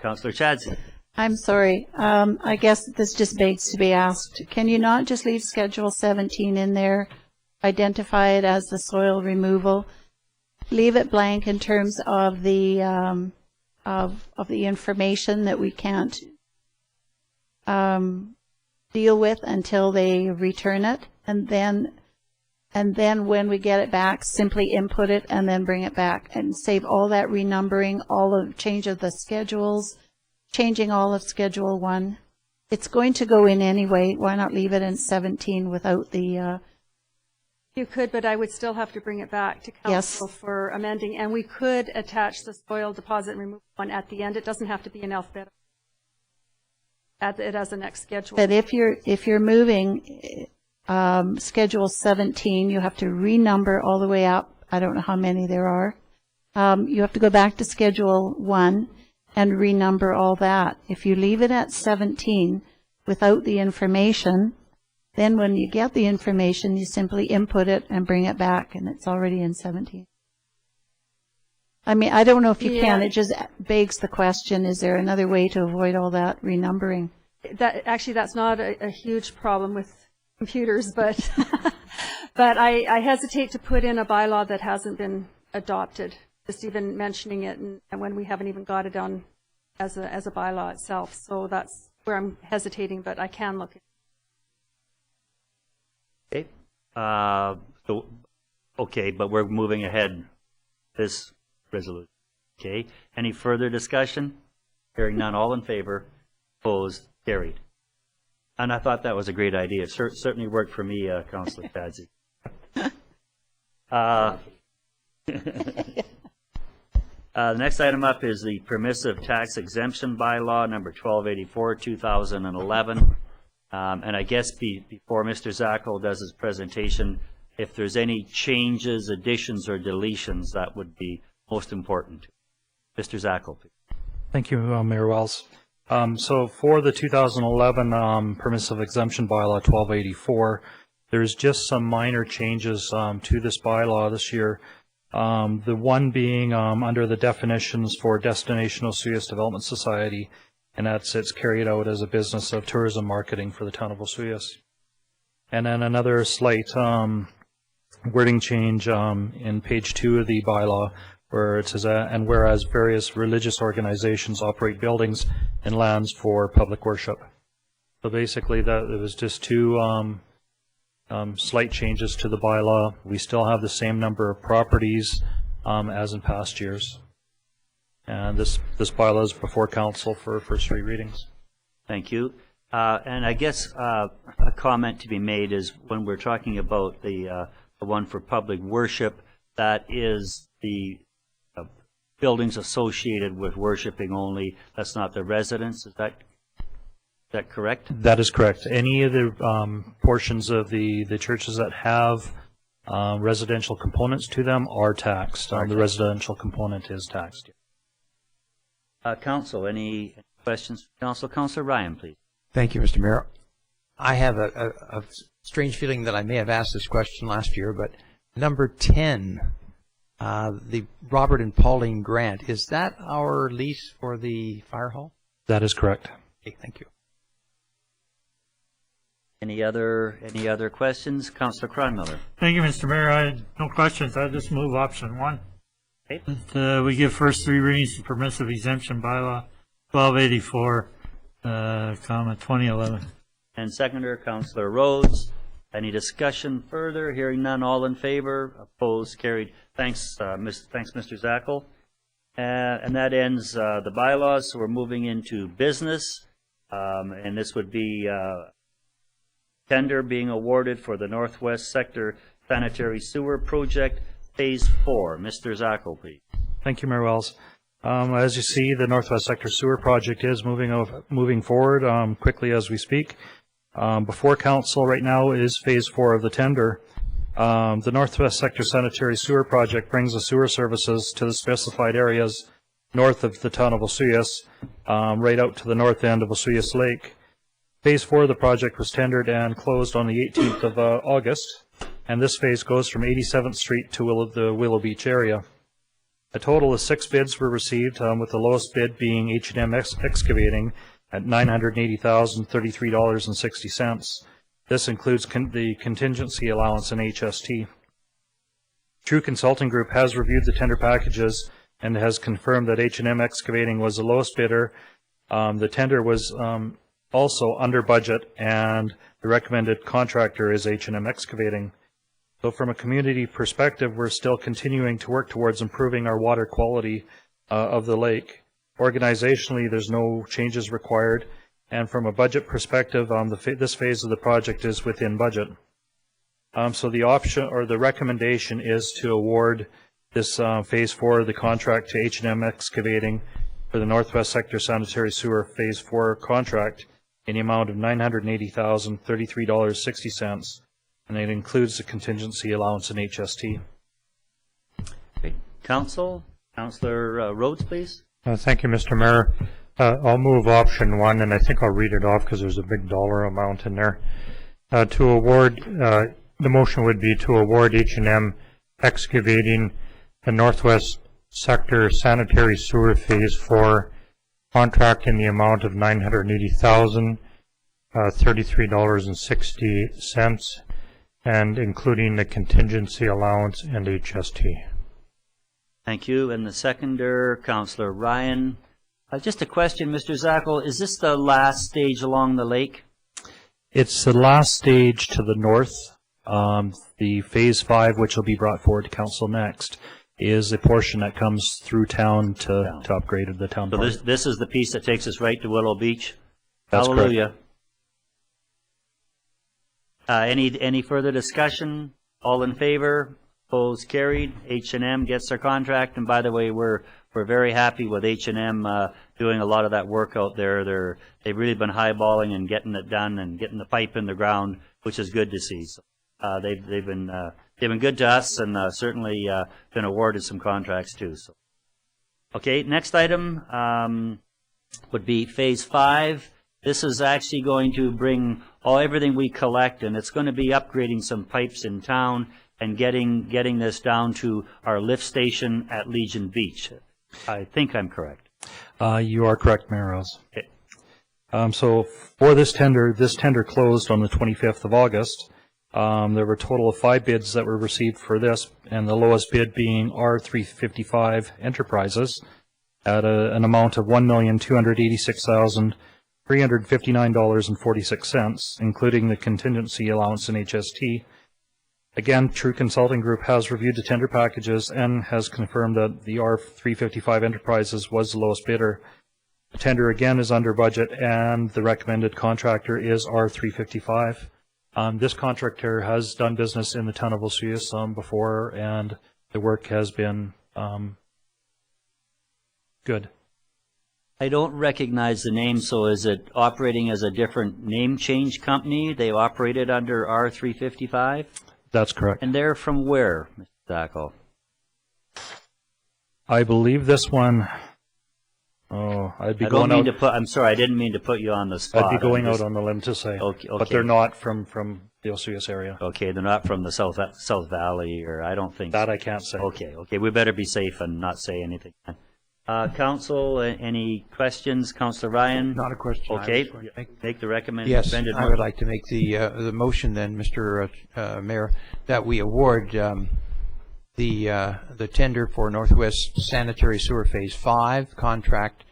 Speaker 1: Councillor Chadsey.
Speaker 2: I'm sorry. I guess this just begs to be asked. Can you not just leave Schedule 17 in there, identify it as the soil removal, leave it blank in terms of the information that we can't deal with until they return it, and then when we get it back, simply input it and then bring it back and save all that renumbering, all of change of the schedules, changing all of Schedule 1. It's going to go in anyway. Why not leave it in 17 without the...
Speaker 7: You could, but I would still have to bring it back to council for amending, and we could attach the soil deposit removal one at the end. It doesn't have to be in alphabetical. Add it as the next schedule.
Speaker 2: But if you're moving Schedule 17, you have to renumber all the way up. I don't know how many there are. You have to go back to Schedule 1 and renumber all that. If you leave it at 17 without the information, then when you get the information, you simply input it and bring it back, and it's already in 17. I mean, I don't know if you can. It just begs the question, is there another way to avoid all that renumbering?
Speaker 7: Actually, that's not a huge problem with computers, but but I hesitate to put in a bylaw that hasn't been adopted, just even mentioning it, and when we haven't even got it on as a bylaw itself. So that's where I'm hesitating, but I can look at it.
Speaker 1: Okay. Okay, but we're moving ahead this resolution. Okay. Any further discussion? Hearing none, all in favor, opposed, carried. And I thought that was a great idea. It certainly worked for me, Councillor Fadzie. The next item up is the Permissive Tax Exemption Bylaw, number 1284, 2011. And I guess before Mr. Zackel does his presentation, if there's any changes, additions, or deletions, that would be most important. Mr. Zackel, please.
Speaker 9: Thank you, Mayor Wells. So for the 2011 Permissive Exemption Bylaw 1284, there's just some minor changes to this bylaw this year. The one being under the definitions for Destination Osoyoos Development Society, and it's carried out as a business of tourism marketing for the town of Osoyoos. And then another slight wording change in page 2 of the bylaw, where it says, and whereas various religious organizations operate buildings and lands for public worship. So basically that it was just two slight changes to the bylaw. We still have the same number of properties as in past years. And this bylaw is before council for first 3 readings.
Speaker 1: Thank you. And I guess a comment to be made is when we're talking about the one for public worship, that is the buildings associated with worshiping only. That's not the residence. Is that correct?
Speaker 9: That is correct. Any of the portions of the churches that have residential components to them are taxed. The residential component is taxed.
Speaker 1: Council, any questions? Councillor Ryan, please.
Speaker 4: Thank you, Mr. Mayor. I have a strange feeling that I may have asked this question last year, but number 10, the Robert and Pauline Grant, is that our lease for the fire hall?
Speaker 9: That is correct.
Speaker 4: Okay, thank you.
Speaker 1: Any other questions? Councillor Cronmiller.
Speaker 6: Thank you, Mr. Mayor. I had no questions. I just move option 1.
Speaker 1: Okay.
Speaker 6: That, we give first 3 readings to Permissive Exemption Bylaw 1284, 2011.
Speaker 1: And seconder, Councillor Rhodes. Any discussion further? Hearing none, all in favor, opposed, carried. Thanks, Mr. Zackel. And that ends the bylaws. So we're moving into business, and this would be tender being awarded for the Northwest Sector Sanitary Sewer Project, Phase 4. Mr. Zackel, please.
Speaker 9: Thank you, Mayor Wells. As you see, the Northwest Sector Sewer Project is moving forward quickly as we speak. Before council right now is Phase 4 of the tender. The Northwest Sector Sanitary Sewer Project brings the sewer services to the specified areas north of the town of Osoyoos, right out to the north end of Osoyoos Lake. Phase 4 of the project was tendered and closed on the 18th of August, and this phase goes from 87th Street to the Willow Beach area. A total of 6 bids were received, with the lowest bid being H&M Excavating at $980,033.60. This includes the contingency allowance in HST. True Consulting Group has reviewed the tender packages and has confirmed that H&M Excavating was the lowest bidder. The tender was also under budget, and the recommended contractor is H&M Excavating. So from a community perspective, we're still continuing to work towards improving our water quality of the lake. Organizationally, there's no changes required, and from a budget perspective, this phase of the project is within budget. So the option or the recommendation is to award this Phase 4 of the contract to H&M Excavating for the Northwest Sector Sanitary Sewer Phase 4 contract in the amount of $980,033.60, and it includes the contingency allowance in HST.
Speaker 1: Okay. Councillor Rhodes, please.
Speaker 5: Thank you, Mr. Mayor. I'll move option 1, and I think I'll read it off because there's a big dollar amount in there. To award, the motion would be to award H&M Excavating the Northwest Sector Sanitary Sewer Phase 4 contract in the amount of $980,033.60, and including the contingency allowance and HST.
Speaker 1: Thank you. And the seconder, Councillor Ryan. Just a question, Mr. Zackel. Is this the last stage along the lake?
Speaker 9: It's the last stage to the north. The Phase 5, which will be brought forward to Council next, is a portion that comes through town to upgrade the town
Speaker 1: So
Speaker 9: park.
Speaker 1: this is the piece that takes us right to Willow Beach?
Speaker 9: That's
Speaker 1: Hallelujah. Any further discussion? All in favor? Opposed? Carried. H&M gets their contract, and by the way, we're very happy with H&M doing a lot of that work out there. They've really been highballing and getting it done and getting the pipe in the ground, which is good to see. So, they've been good to us, and certainly been awarded some contracts too. So, okay, next item would be Phase 5. This is actually going to bring everything we collect, and it's going to be upgrading some pipes in town and getting this down to our lift station at Legion Beach. I think I'm correct.
Speaker 9: You are correct, Mayor Rouse.
Speaker 1: Okay.
Speaker 9: So for this tender closed on the 25th of August. There were a total of 5 bids that were received for this, and the lowest bid being R355 Enterprises at an amount of $1,286,359.46, including the contingency allowance in HST. Again, True Consulting Group has reviewed the tender packages and has confirmed that the R355 Enterprises was the lowest bidder. The tender again is under budget, and the recommended contractor is R355. This contractor has done business in the town of Osoyoos before, and the work has been good.
Speaker 1: I don't recognize the name, so is it operating as a different name change company? They operated under R355?
Speaker 9: That's correct.
Speaker 1: And they're from where, Mr. Zackel?
Speaker 9: I believe this one. I'd be going out.
Speaker 1: I'm sorry, I didn't mean to put you on the spot.
Speaker 9: I'd be going out on the limb to say.
Speaker 1: Okay.
Speaker 9: But they're not from the Osoyoos area.
Speaker 1: Okay, they're not from the South Valley, or I don't think
Speaker 9: That
Speaker 1: so.
Speaker 9: I can't say.
Speaker 1: Okay, we better be safe and not say anything. Council, any questions? Councillor Ryan?
Speaker 4: Not a question.
Speaker 1: Okay, make the recommended
Speaker 4: Yes,
Speaker 1: amended
Speaker 4: I would like to make the motion then, Mr. Mayor, that we award the tender for Northwest Sanitary Sewer Phase 5 contract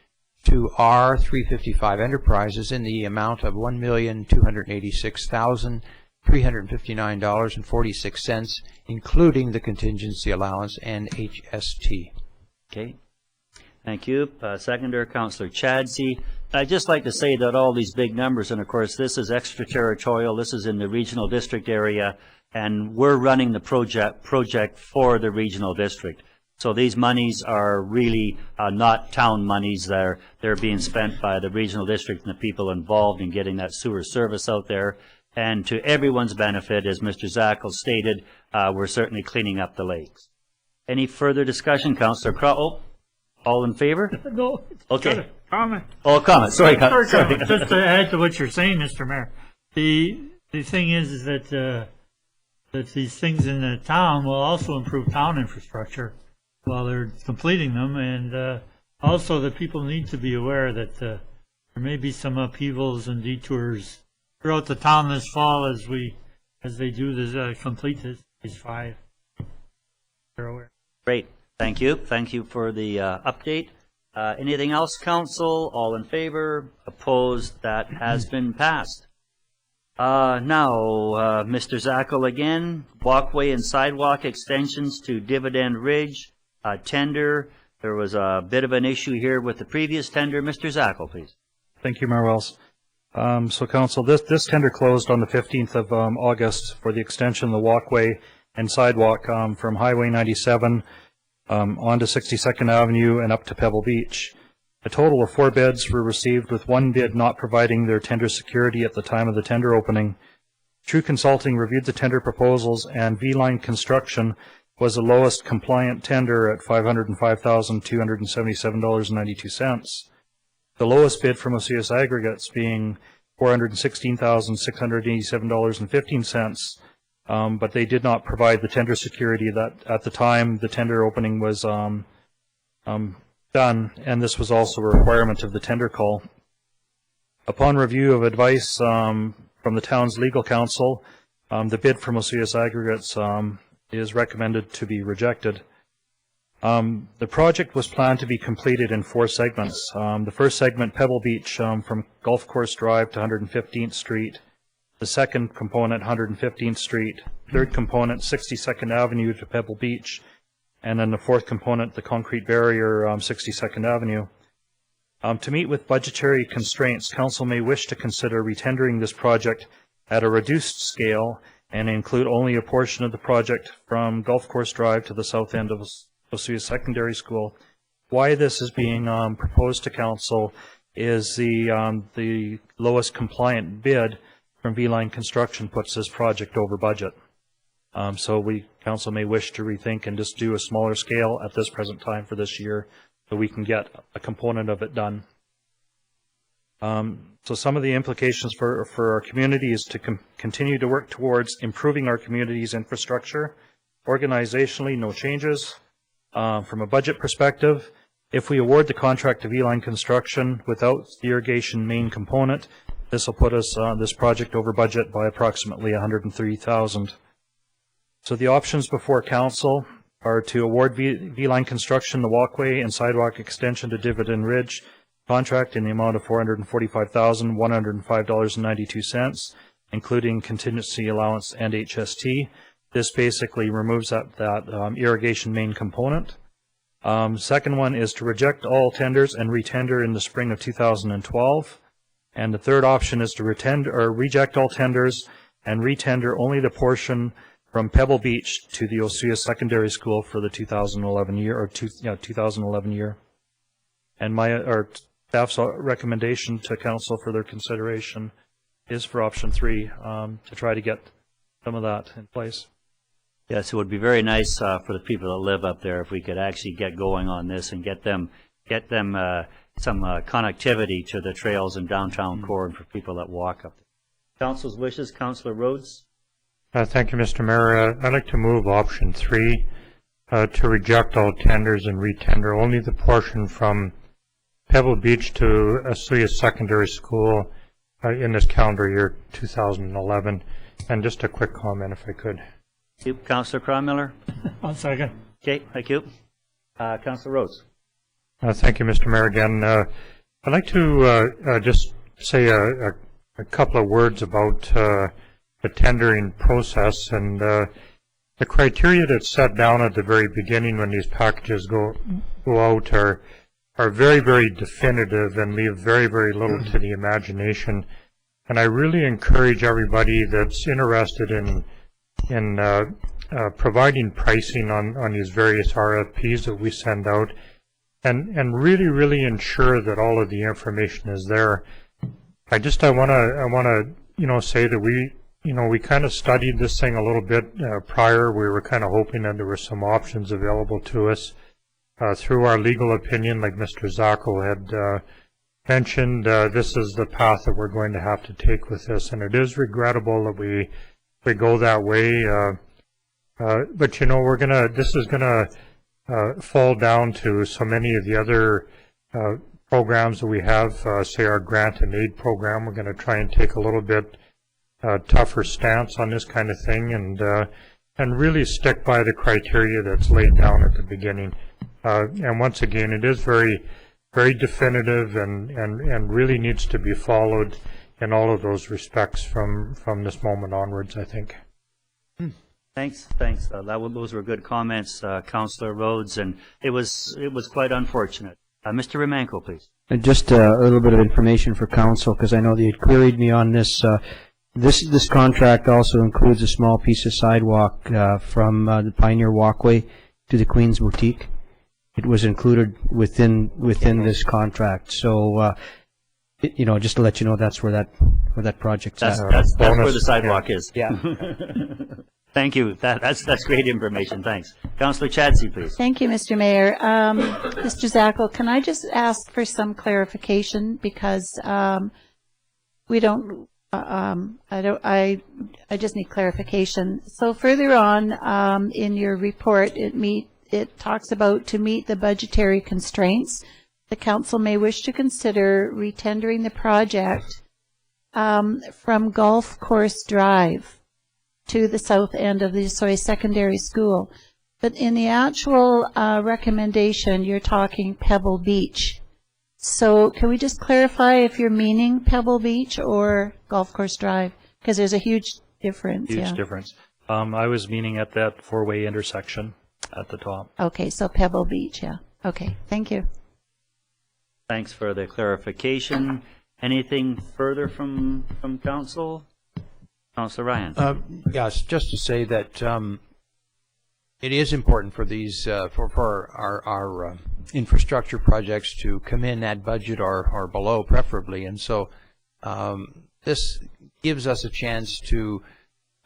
Speaker 4: to R355 Enterprises in the amount of $1,286,359.46, including the contingency allowance and HST.
Speaker 1: Okay. Thank you. Seconder, Councillor Chadsey. I'd just like to say that all these big numbers, and of course this is extraterritorial, this is in the regional district area, and we're running the project for the regional district. So these monies are really not town monies. They're being spent by the regional district and the people involved in getting that sewer service out there. And to everyone's benefit, as Mr. Zackel stated, we're certainly cleaning up the lakes. Any further discussion, Councillor Crow? All in favor?
Speaker 6: No.
Speaker 1: Okay.
Speaker 6: Comment.
Speaker 1: Oh, comment. Sorry.
Speaker 6: Sorry. Just to add to what you're saying, Mr. Mayor, the thing is that that these things in the town will also improve town infrastructure while they're completing them, and also that people need to be aware that there may be some upheavals and detours throughout the town this fall as they do this, complete this phase 5. They're aware.
Speaker 1: Great. Thank you. Thank you for the update. Anything else, council? All in favor? Opposed? That has been passed. Now, Mr. Zackel again, walkway and sidewalk extensions to Dividend Ridge, tender. There was a bit of an issue here with the previous tender. Mr. Zackel, please.
Speaker 9: Thank you, Mayor Wells. So council, this tender closed on the 15th of August for the extension of the walkway and sidewalk from Highway 97 onto 62nd Avenue and up to Pebble Beach. A total of 4 bids were received, with 1 bid not providing their tender security at the time of the tender opening. True Consulting reviewed the tender proposals, and V-Line Construction was the lowest compliant tender at $505,277.92. The lowest bid from Osoyoos Aggregates being $416,687.15, but they did not provide the tender security that at the time the tender opening was done, and this was also a requirement of the tender call. Upon review of advice from the town's legal counsel, the bid from Osoyoos Aggregates is recommended to be rejected. The project was planned to be completed in 4 segments. The first segment, Pebble Beach, from Golf Course Drive to 115th Street. The second component, 115th Street. Third component, 62nd Avenue to Pebble Beach. And then the fourth component, the concrete barrier, 62nd Avenue. To meet with budgetary constraints, council may wish to consider retendering this project at a reduced scale and include only a portion of the project from Golf Course Drive to the south end of Osoyoos Secondary School. Why this is being proposed to council is the lowest compliant bid from V-Line Construction puts this project over budget. So council may wish to rethink and just do a smaller scale at this present time for this year, so we can get a component of it done. So some of the implications for our community is to continue to work towards improving our community's infrastructure. Organizationally, no changes. From a budget perspective, if we award the contract to V-Line Construction without the irrigation main component, this will put us this project over budget by approximately $103,000. So the options before council are to award V-Line Construction the walkway and sidewalk extension to Dividend Ridge contract in the amount of $445,105.92, including contingency allowance and HST. This basically removes that irrigation main component. Second one is to reject all tenders and retender in the spring of 2012. And the third option is to reject all tenders and retender only the portion from Pebble Beach to the Osoyoos Secondary School for the 2011 year, 2011 year. And our staff's recommendation to council for their consideration is for option 3, to try to get some of that in place.
Speaker 1: Yes, it would be very nice for the people that live up there if we could actually get going on this and get them some connectivity to the trails in downtown core and for people that walk up there. Council's wishes, Councillor Rhodes.
Speaker 5: Thank you, Mr. Mayor. I'd like to move option 3 to reject all tenders and retender only the portion from Pebble Beach to Osoyoos Secondary School in this calendar year 2011. And just a quick comment, if I could.
Speaker 1: Thank you. Councillor Cronmiller.
Speaker 6: 1 second.
Speaker 1: Okay, thank you. Councillor Rhodes.
Speaker 5: Thank you, Mr. Mayor. Again, I'd like to just say a couple of words about the tendering process and the criteria that's set down at the very beginning when these packages go out are very, very definitive and leave very, very little to the imagination. And I really encourage everybody that's interested in providing pricing on these various RFPs that we send out, and really, really ensure that all of the information is there. I want to say that we kind of studied this thing a little bit prior. We were kind of hoping that there were some options available to us through our legal opinion, like Mr. Zackel had mentioned. This is the path that we're going to have to take with this, and it is regrettable that we go that way. But this is gonna fall down to so many of the other programs that we have, say our grant and aid program, we're going to try and take a little bit tougher stance on this kind of thing and really stick by the criteria that's laid down at the beginning. And once again, it is very, very definitive and really needs to be followed in all of those respects from this moment onwards, I think.
Speaker 1: Thanks. Those were good comments, Councillor Rhodes, and it was quite unfortunate. Mr. Romanko, please.
Speaker 8: And just a little bit of information for council, because I know that you queried me on this. This contract also includes a small piece of sidewalk from the Pioneer Walkway to the Queen's Boutique. It was included within this contract. So, just to let you know, that's where that project's at.
Speaker 1: That's where the sidewalk is.
Speaker 8: Yeah.
Speaker 1: Thank you. That's great information. Thanks. Councillor Chadsey, please.
Speaker 2: Thank you, Mr. Mayor. Mr. Zackel, can I just ask for some clarification, because we don't. I just need clarification. So further on in your report, it talks about to meet the budgetary constraints, the council may wish to consider retendering the project from Golf Course Drive to the south end of the Osoyoos Secondary School. But in the actual recommendation, you're talking Pebble Beach. So can we just clarify if you're meaning Pebble Beach or Golf Course Drive? Because there's a huge difference.
Speaker 9: Huge difference. I was meaning at that four-way intersection at the top.
Speaker 2: Okay, so Pebble Beach, yeah. Okay, thank you.
Speaker 1: Thanks for the clarification. Anything further from council? Councillor Ryan.
Speaker 4: Yes, just to say that it is important for these for our infrastructure projects to come in at budget or below, preferably, and so this gives us a chance to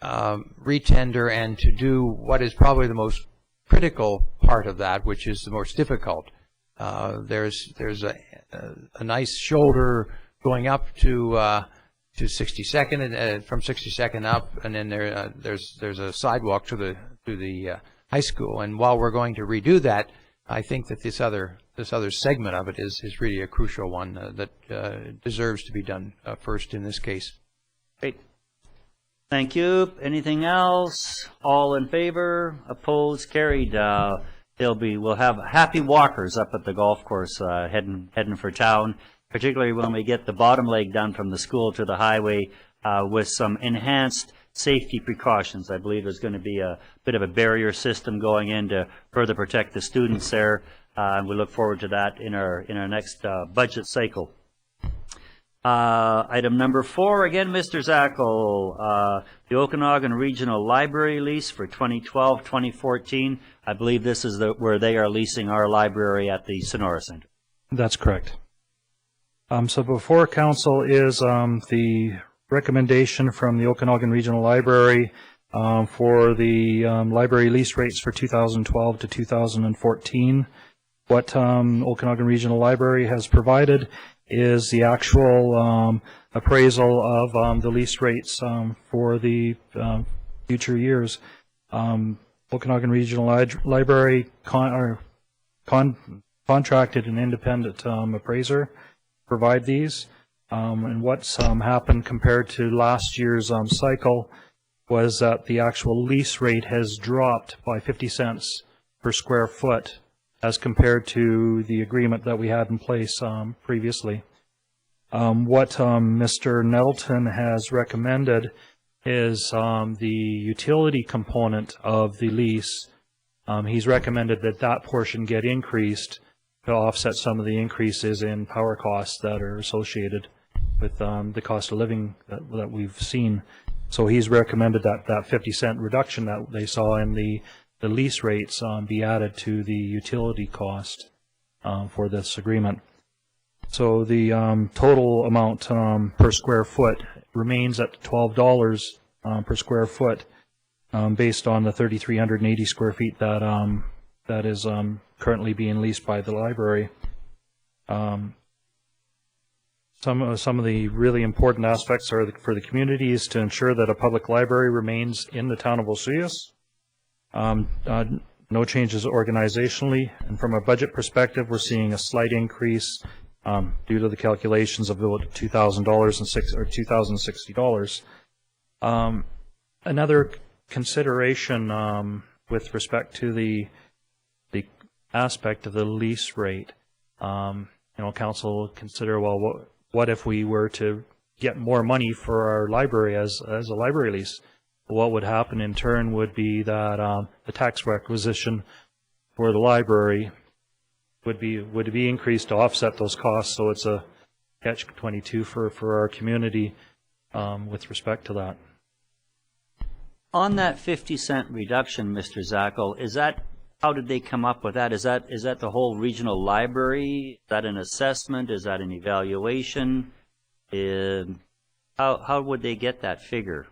Speaker 4: retender and to do what is probably the most critical part of that, which is the most difficult. There's a nice shoulder going up to 62nd, and from 62nd up, and then there's a sidewalk to the high school. And while we're going to redo that, I think that this other segment of it is really a crucial one that deserves to be done first in this case.
Speaker 1: Great. Thank you. Anything else? All in favor? Opposed? Carried. We'll have happy walkers up at the golf course heading for town, particularly when we get the bottom leg done from the school to the highway with some enhanced safety precautions. I believe there's going to be a bit of a barrier system going in to further protect the students there. We look forward to that in our next budget cycle. Item number 4, again, Mr. Zackel, the Okanagan Regional Library lease for 2012-2014. I believe this is where they are leasing our library at the Sonora Center.
Speaker 9: That's correct. So before council is the recommendation from the Okanagan Regional Library for the library lease rates for 2012 to 2014. What Okanagan Regional Library has provided is the actual appraisal of the lease rates for the future years. Okanagan Regional Library contracted an independent appraiser provide these. And what's happened compared to last year's cycle was that the actual lease rate has dropped by 50 cents per square foot as compared to the agreement that we had in place previously. What Mr. Nettleton has recommended is the utility component of the lease. He's recommended that portion get increased to offset some of the increases in power costs that are associated with the cost of living that we've seen. So he's recommended that 50 cent reduction that they saw in the lease rates be added to the utility cost for this agreement. So the total amount per square foot remains at $12 per square foot based on the 3,380 square feet that is currently being leased by the library. Some of the really important aspects are for the community is to ensure that a public library remains in the town of Osoyoos. No changes organizationally, and from a budget perspective, we're seeing a slight increase due to the calculations of about $2,000 or $2,060. Another consideration with respect to the aspect of the lease rate, council consider, well, what if we were to get more money for our library as a library lease? What would happen in turn would be that the tax requisition for the library would be increased to offset those costs. So it's a catch-22 for our community with respect to that.
Speaker 1: On that 50-cent reduction, Mr. Zackel, how did they come up with that? Is that the whole regional library? Is that an assessment? Is that an evaluation? How would they get that figure?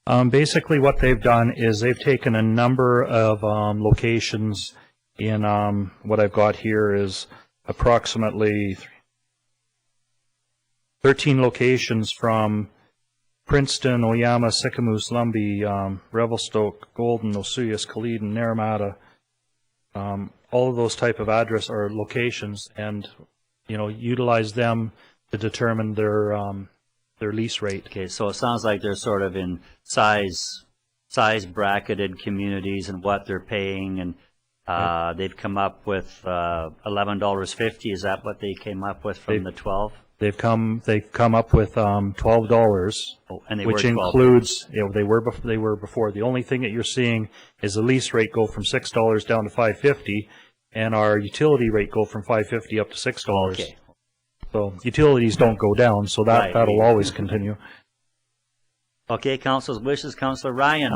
Speaker 9: Basically, what they've done is they've taken a number of locations in what I've got here is approximately 13 locations from Princeton, Oyama, Sicamous, Lumbee, Revelstoke, Golden, Osoyoos, Kaleden, Naramata, all of those type of address or locations, and utilize them to determine their lease rate.
Speaker 1: Okay, so it sounds like they're sort of in size bracketed communities and what they're paying, and they've come up with $11.50. Is that what they came up with from the 12?
Speaker 9: They've come up with $12, which includes they were before. The only thing that you're seeing is the lease rate go from $6 down to $5.50, and our utility rate go from $5.50 up to $6.
Speaker 1: Okay.
Speaker 9: So utilities don't go down, so that'll always continue.
Speaker 1: Okay, Council's wishes. Councilor Ryan,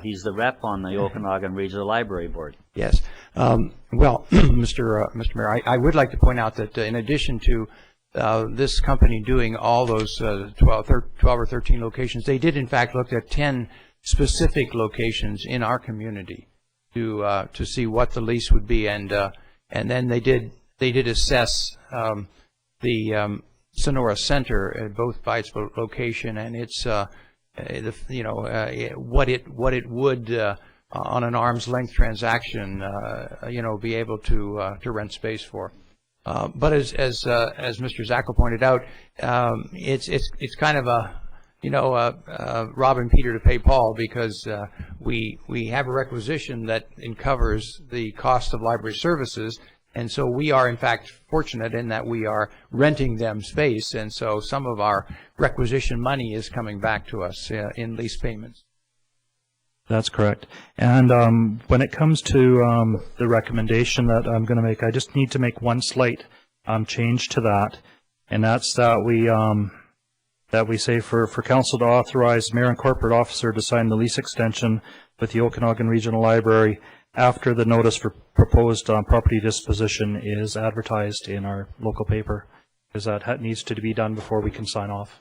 Speaker 1: he's the rep on the Okanagan Regional Library Board.
Speaker 4: Yes. Well, Mr. Mayor, I would like to point out that in addition to this company doing all those 12 or 13 locations, they did in fact look at 10 specific locations in our community to see what the lease would be, and then they did assess the Sonora Center, both by its location and its what it would on an arm's length transaction be able to rent space for. But as Mr. Zackel pointed out, it's kind of a robbing Peter to pay Paul, because we have a requisition that covers the cost of library services, and so we are in fact fortunate in that we are renting them space, and so some of our requisition money is coming back to us in lease payments.
Speaker 9: That's correct. And when it comes to the recommendation that I'm going to make, I just need to make one slight change to that, and that's that we say for council to authorize mayor and corporate officer to sign the lease extension with the Okanagan Regional Library after the notice for proposed property disposition is advertised in our local paper, because that needs to be done before we can sign off.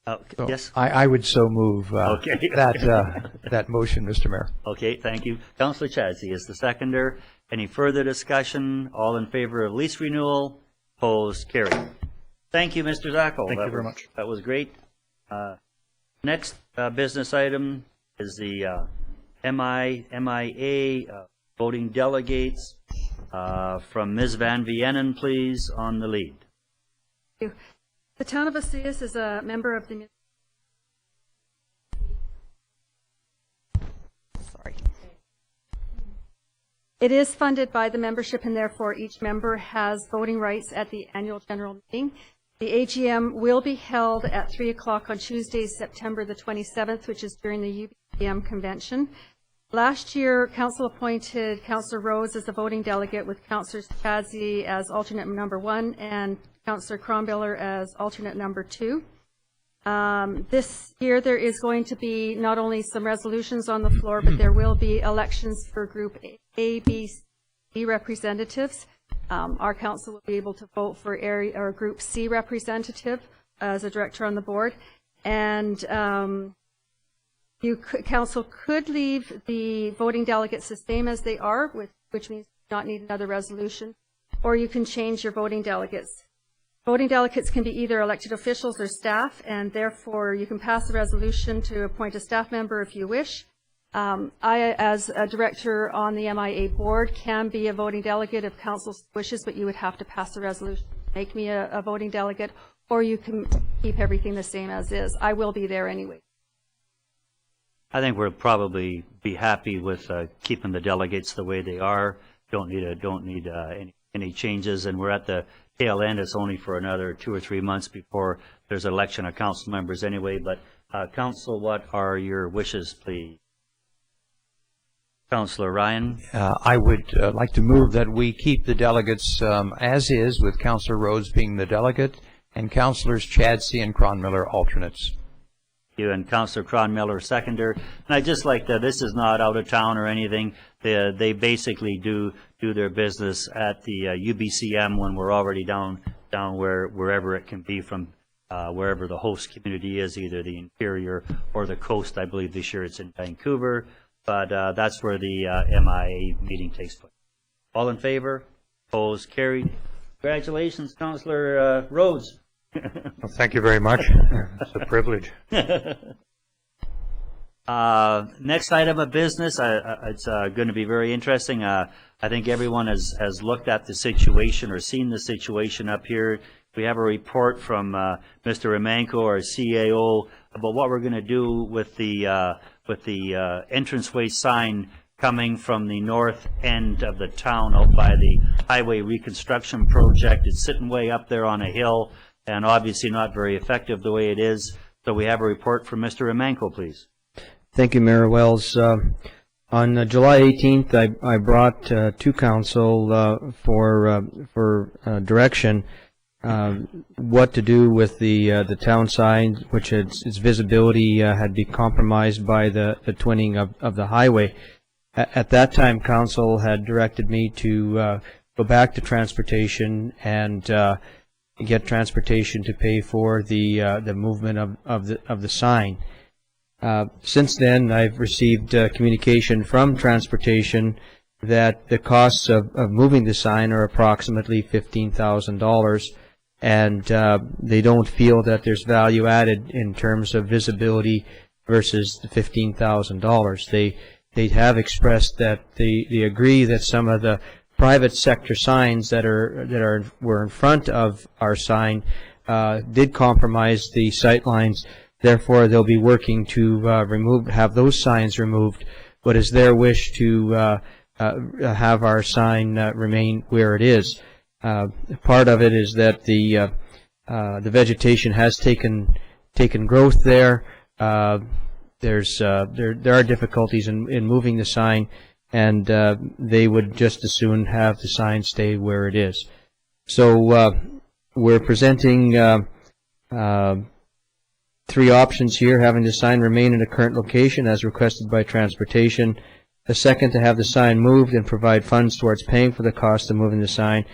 Speaker 4: So
Speaker 1: yes,
Speaker 4: I would so move that motion, Mr. Mayor.
Speaker 1: Okay, thank you. Councilor Chadsey is the seconder. Any further discussion? All in favor of lease renewal? Opposed? Carried. Thank you, Mr. Zackel.
Speaker 9: Thank you very much.
Speaker 1: That was great. Next business item is the MIA voting delegates. From Ms. Van Vienen, please, on the lead.
Speaker 7: Thank you. The town of Osoyoos is a member of the... Sorry. It is funded by the membership, and therefore each member has voting rights at the annual general meeting. The AGM will be held at 3 o'clock on Tuesday, September the 27th, which is during the UBCM convention. Last year, Council appointed Councillor Rose as the voting delegate, with Councillor Chadsey as alternate number 1 and Councillor Crombiller as alternate number 2. This year there is going to be not only some resolutions on the floor, but there will be elections for Group A, B, C representatives. Our council will be able to vote for area or Group C representative as a director on the board, and council could leave the voting delegates the same as they are, which means you do not need another resolution, or you can change your voting delegates. Voting delegates can be either elected officials or staff, and therefore you can pass a resolution to appoint a staff member if you wish. I, as a director on the MIA board, can be a voting delegate if council wishes, but you would have to pass a resolution to make me a voting delegate, or you can keep everything the same as is. I will be there anyway.
Speaker 1: I think we'll probably be happy with keeping the delegates the way they are. Don't need any changes, and we're at the tail end. It's only for another 2 or 3 months before there's election of council members anyway. But council, what are your wishes, please? Councillor Ryan.
Speaker 4: I would like to move that we keep the delegates as is, with Councillor Rhodes being the delegate and Councillors Chadsey and Cronmiller alternates.
Speaker 1: You and Councillor Cronmiller seconder. And I just like that this is not out of town or anything. They basically do their business at the UBCM when we're already down wherever it can be from wherever the host community is, either the interior or the coast. I believe this year it's in Vancouver, but that's where the MIA meeting takes place. All in favor? Opposed? Carried. Congratulations, Councillor Rhodes.
Speaker 5: Well, thank you very much. It's a privilege.
Speaker 1: Next item of business, it's going to be very interesting. I think everyone has looked at the situation or seen the situation up here. We have a report from Mr. Romanko, our CAO, about what we're going to do with the entranceway sign coming from the north end of the town out by the highway reconstruction project. It's sitting way up there on a hill, and obviously not very effective the way it is. So we have a report from Mr. Romanko, please.
Speaker 8: Thank you, Mayor Wells. On July 18th, I brought to council for direction what to do with the town sign, which its visibility had been compromised by the twinning of the highway. At that time, council had directed me to go back to transportation and get transportation to pay for the movement of the sign. Since then, I've received communication from transportation that the costs of moving the sign are approximately $15,000, and they don't feel that there's value added in terms of visibility versus the $15,000. They have expressed that they agree that some of the private sector signs that were in front of our sign did compromise the sight lines. Therefore, they'll be working to have those signs removed, but it's their wish to have our sign remain where it is. Part of it is that the vegetation has taken growth there. There are difficulties in moving the sign, and they would just as soon have the sign stay where it is. So we're presenting 3 options here: having the sign remain in the current location as requested by transportation; the second, to have the sign moved and provide funds towards paying for the cost of moving the sign;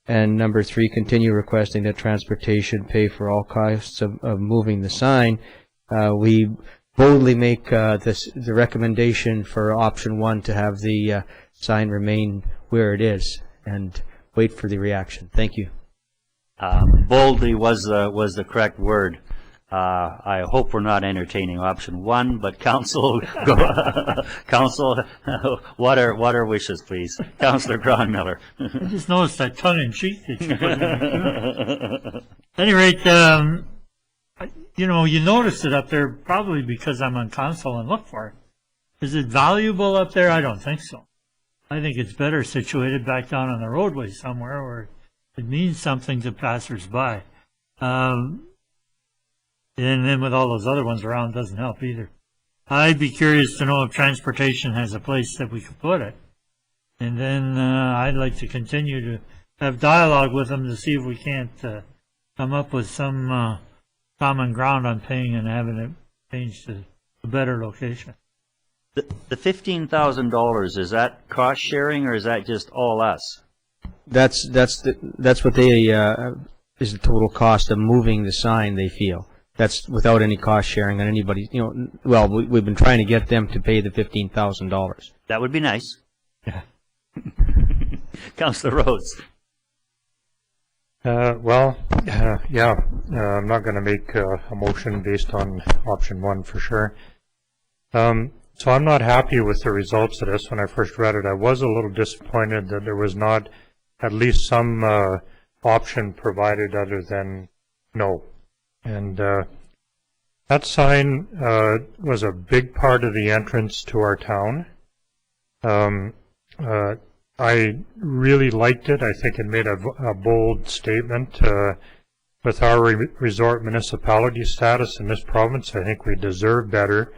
Speaker 8: and number 3, continue requesting that transportation pay for all costs of moving the sign. We boldly make the recommendation for option 1, to have the sign remain where it is, and wait for the reaction. Thank you.
Speaker 1: Boldly was the correct word. I hope we're not entertaining option 1, but council, council, what are wishes, please? Councillor Cronmiller.
Speaker 6: I just noticed that tongue-in-cheek that you put in there. At any rate, you noticed it up there probably because I'm on council and look for it. Is it valuable up there? I don't think so. I think it's better situated back down on the roadway somewhere where it means something to passers-by. And then with all those other ones around, it doesn't help either. I'd be curious to know if transportation has a place that we could put it. And then I'd like to continue to have dialogue with them to see if we can't come up with some common ground on paying and having it changed to a better location.
Speaker 1: The $15,000, is that cost sharing, or is that just all us?
Speaker 8: That's what they is the total cost of moving the sign, they feel. That's without any cost sharing on anybody. Well, we've been trying to get them to pay the $15,000.
Speaker 1: That would be nice. Yeah. Councillor Rhodes.
Speaker 5: Yeah, I'm not going to make a motion based on option 1 for sure. So I'm not happy with the results of this. When I first read it, I was a little disappointed that there was not at least some option provided other than no. And that sign was a big part of the entrance to our town. I really liked it. I think it made a bold statement. With our resort municipality status in this province, I think we deserve better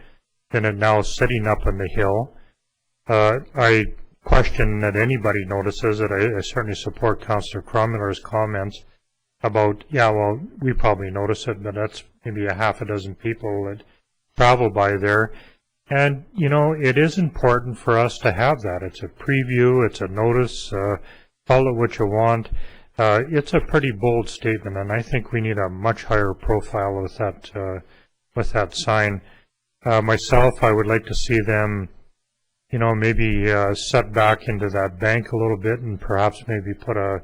Speaker 5: than it now sitting up on the hill. I question that anybody notices it. I certainly support Councillor Cromweller's comments about, yeah, well, we probably notice it, but that's maybe a half a dozen people that travel by there. And, you know, it is important for us to have that. It's a preview, it's a notice, call it what you want. It's a pretty bold statement, and I think we need a much higher profile with that sign. Myself, I would like to see them, you know, maybe set back into that bank a little bit, and perhaps maybe put a,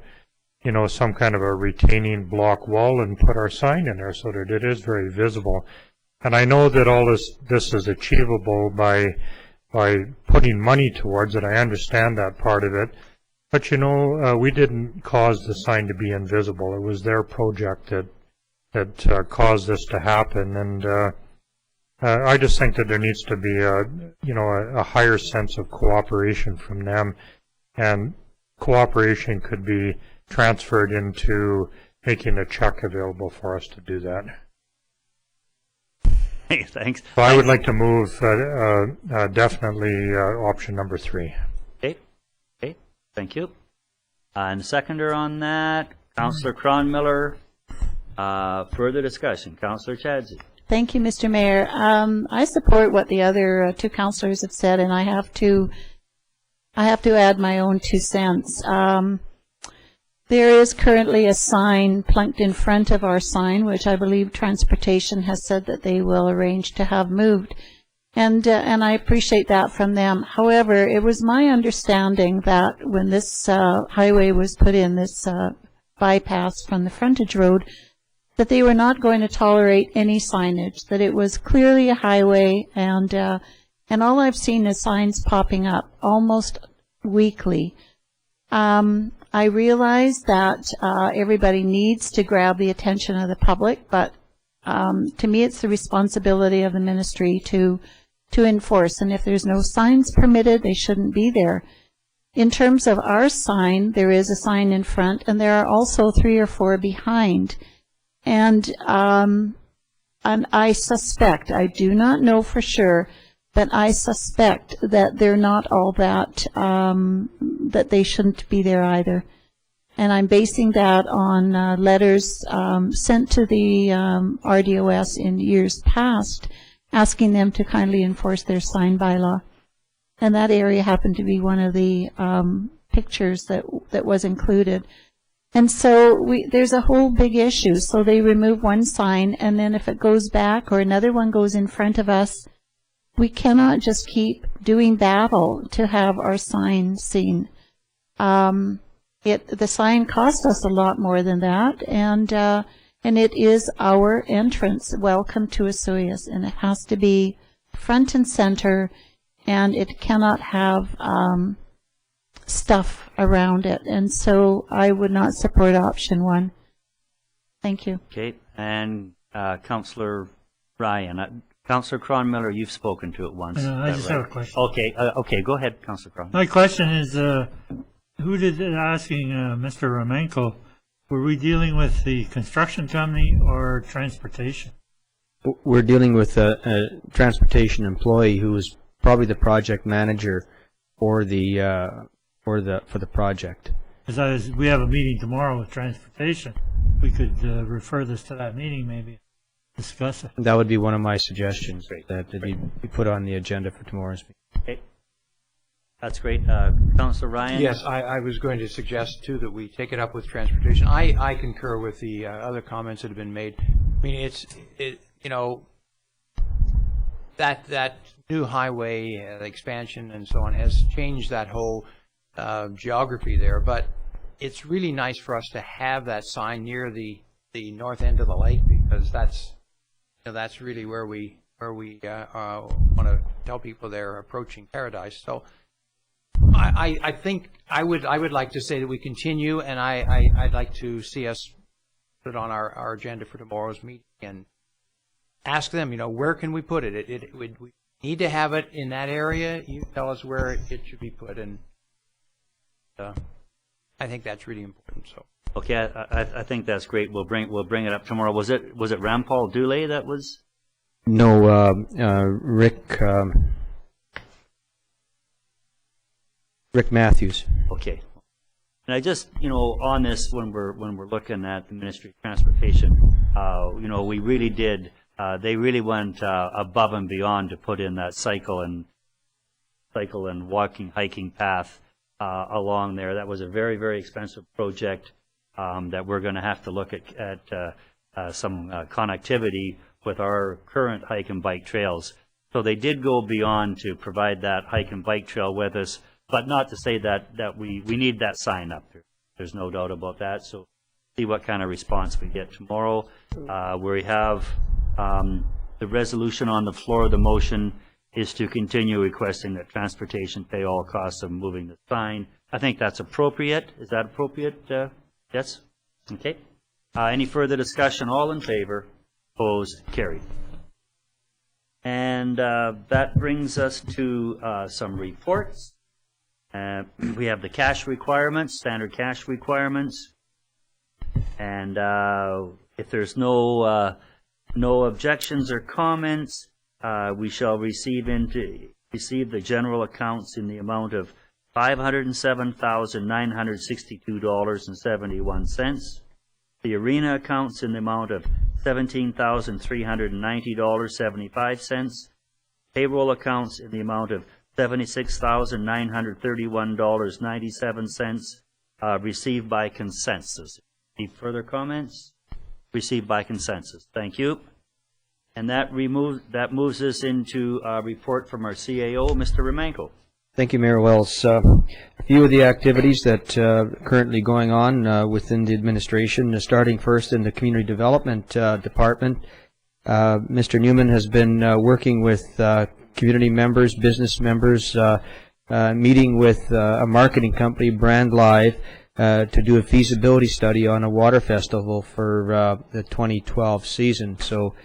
Speaker 5: you know, some kind of a retaining block wall and put our sign in there so that it is very visible. And I know that all this is achievable by putting money towards it. I understand that part of it. But, you know, we didn't cause the sign to be invisible. It was their project that caused this to happen. And I just think that there needs to be a higher sense of cooperation from them. And cooperation could be transferred into making a check available for us to do that.
Speaker 1: Hey, thanks.
Speaker 5: So I would like to move definitely option number 3.
Speaker 1: Okay, thank you. And the seconder on that, Councillor Cronmiller. Further discussion, Councillor Chadsey.
Speaker 2: Thank you, Mr. Mayor. I support what the other two councillors have said, and I have to add my own 2 cents. There is currently a sign plunked in front of our sign, which I believe Transportation has said that they will arrange to have moved. And I appreciate that from them. However, it was my understanding that when this highway was put in, this bypass from the frontage road, that they were not going to tolerate any signage, that it was clearly a highway, and all I've seen is signs popping up almost weekly. I realize that everybody needs to grab the attention of the public, but to me it's the responsibility of the ministry to enforce, and if there's no signs permitted, they shouldn't be there. In terms of our sign, there is a sign in front, and there are also 3 or 4 behind. And I suspect, I do not know for sure, but I suspect that they're not all that, that they shouldn't be there either. And I'm basing that on letters sent to the RDOS in years past, asking them to kindly enforce their sign bylaw. And that area happened to be one of the pictures that was included. And so there's a whole big issue. So they remove one sign, and then if it goes back or another one goes in front of us, we cannot just keep doing battle to have our sign seen. The sign cost us a lot more than that, and it is our entrance. Welcome to Osoyoos, and it has to be front and center, and it cannot have stuff around it. And so I would not support option 1. Thank you.
Speaker 1: Okay, and Councillor Ryan. Councillor Cronmiller, you've spoken to it once.
Speaker 6: I just have a question.
Speaker 1: Okay, go ahead, Councillor Cronmiller.
Speaker 6: My question is, who did asking Mr. Romanko, were we dealing with the construction company or transportation?
Speaker 8: We're dealing with a transportation employee who is probably the project manager for the project.
Speaker 6: Because we have a meeting tomorrow with transportation. We could refer this to that meeting, maybe discuss it.
Speaker 8: That would be one of my suggestions, that be put on the agenda for tomorrow's meeting.
Speaker 1: Okay. That's great. Councillor Ryan?
Speaker 4: Yes, I was going to suggest, too, that we take it up with transportation. I concur with the other comments that have been made. I mean, that new highway expansion and so on has changed that whole geography there, but it's really nice for us to have that sign near the north end of the lake, because that's really where we want to tell people they're approaching paradise. So I think I would like to say that we continue, and I'd like to see us put it on our agenda for tomorrow's meeting and ask them, where can we put it? We need to have it in that area. You tell us where it should be put, and I think that's really important. So.
Speaker 1: Okay, I think that's great. We'll bring it up tomorrow. Was it Rampal Dulé that was?
Speaker 8: No, Rick Matthews.
Speaker 1: Okay. And I just, on this, when we're looking at the Ministry of Transportation, we really did. They really went above and beyond to put in that cycle and hiking path along there. That was a very, very expensive project that we're going to have to look at some connectivity with our current hike and bike trails. So they did go beyond to provide that hike and bike trail with us, but not to say that we need that sign up there. There's no doubt about that. So see what kind of response we get tomorrow. We have the resolution on the floor. The motion is to continue requesting that transportation pay all costs of moving the sign. I think that's appropriate. Is that appropriate? Yes? Okay. Any further discussion? All in favor? Opposed? Carried. And that brings us to some reports. We have the cash requirements, standard cash requirements. And if there's no objections or comments, we shall receive the general accounts in the amount of $507,962.71. The arena accounts in the amount of $17,390.75. Payroll accounts in the amount of $76,931.97. Received by consensus. Any further comments? Received by consensus. Thank you. And that moves us into a report from our CAO, Mr. Romanko.
Speaker 8: Thank you, Mayor Wells. A few of the activities that are currently going on within the administration, starting first in the Community Development Department. Mr. Newman has been working with community members, business members, meeting with a marketing company, Brand Live, to do a feasibility study on a water festival for the 2012 season. So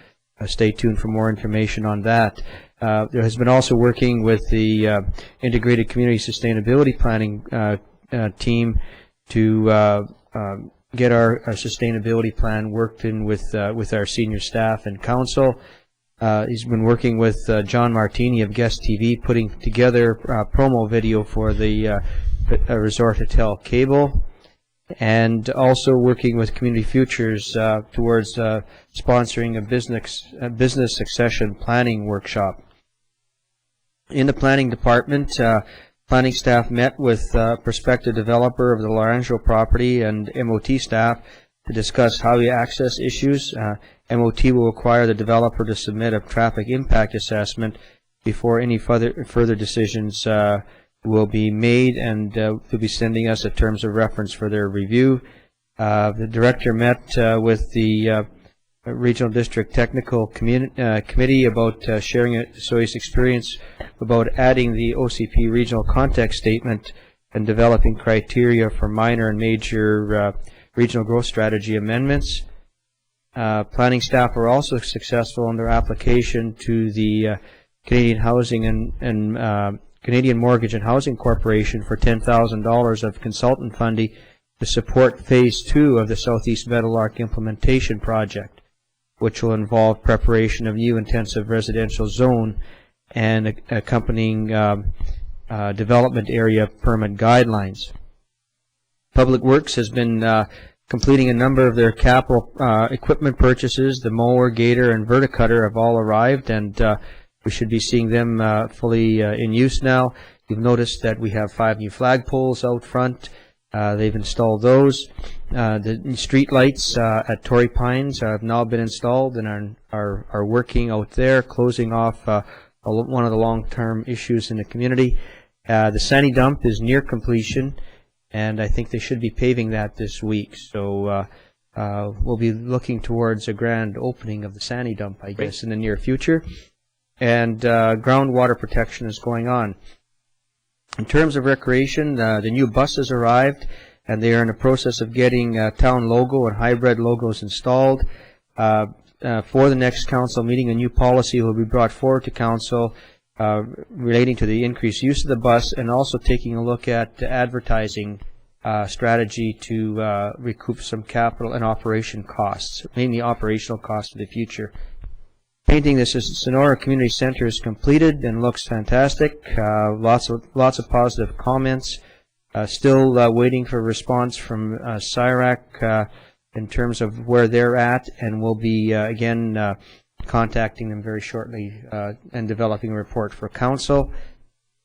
Speaker 8: stay tuned for more information on that. There has been also working with the Integrated Community Sustainability Planning team to get our sustainability plan worked in with our senior staff and council. He's been working with John Martini of Guest TV, putting together a promo video for the Resort Hotel Cable, and also working with Community Futures towards sponsoring a business succession planning workshop. In the planning department, planning staff met with prospective developer of the Larangelo property and MOT staff to discuss highway access issues. MOT will require the developer to submit a traffic impact assessment before any further decisions will be made, and they'll be sending us a terms of reference for their review. The director met with the Regional District Technical Committee about sharing Osoyoos experience about adding the OCP Regional Context Statement and developing criteria for minor and major regional growth strategy amendments. Planning staff were also successful in their application to the Canadian Housing and Canadian Mortgage and Housing Corporation for $10,000 of consultant funding to support Phase 2 of the Southeast Meadowlark implementation project, which will involve preparation of new intensive residential zone and accompanying development area permit guidelines. Public Works has been completing a number of their capital equipment purchases. The mower, gator, and verticutter have all arrived, and we should be seeing them fully in use now. You've noticed that we have 5 new flagpoles out front. They've installed those. The street lights at Torrey Pines have now been installed and are working out there, closing off one of the long-term issues in the community. The Sandy dump is near completion, and I think they should be paving that this week. So we'll be looking towards a grand opening of the Sandy dump, I guess, in the near future. and groundwater protection is going on. In terms of recreation, the new buses arrived, and they are in the process of getting town logo and hybrid logos installed. For the next council meeting, a new policy will be brought forward to council relating to the increased use of the bus, and also taking a look at the advertising strategy to recoup some capital and operation costs, mainly operational costs for the future. Painting this Sonora Community Center is completed and looks fantastic. Lots of positive comments. Still waiting for a response from CIRAC in terms of where they're at, and we'll be again contacting them very shortly and developing a report for council.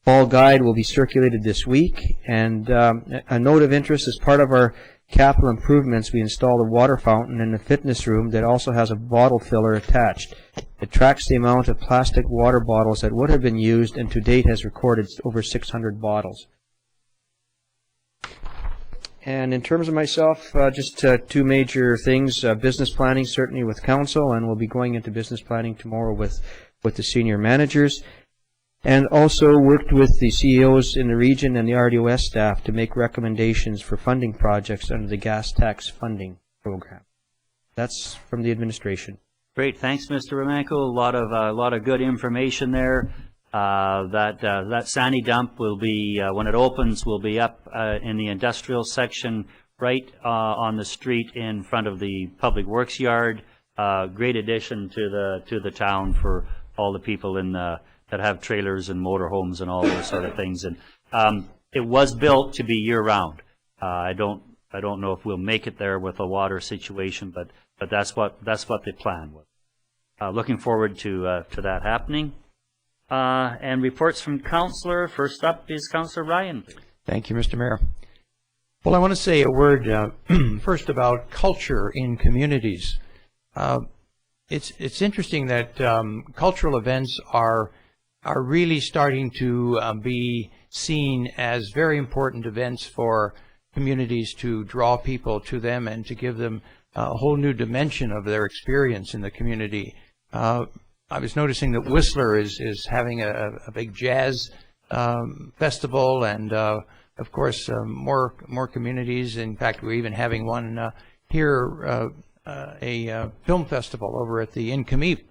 Speaker 8: Fall guide will be circulated this week, and a note of interest: as part of our capital improvements, we installed a water fountain in the fitness room that also has a bottle filler attached. It tracks the amount of plastic water bottles that would have been used, and to date has recorded over 600 bottles. And in terms of myself, just two major things. Business planning, certainly with council, and we'll be going into business planning tomorrow with the senior managers. And also worked with the CEOs in the region and the RDOS staff to make recommendations for funding projects under the gas tax funding program. That's from the administration.
Speaker 1: Great, thanks, Mr. Romanko. A lot of good information there. That Sandy dump will be, when it opens, will be up in the industrial section, right on the street in front of the Public Works yard. Great addition to the town for all the people in that have trailers and motorhomes and all those sort of things. And it was built to be year-round. I don't know if we'll make it there with a water situation, but that's what the plan was. Looking forward to that happening. And reports from Councillor. First up is Councillor Ryan.
Speaker 4: Thank you, Mr. Mayor. Well, I want to say a word first about culture in communities. It's interesting that cultural events are really starting to be seen as very important events for communities to draw people to them and to give them a whole new dimension of their experience in the community. I was noticing that Whistler is having a big jazz festival, and of course more communities. In fact, we're even having one here, a film festival over at the Incomeep.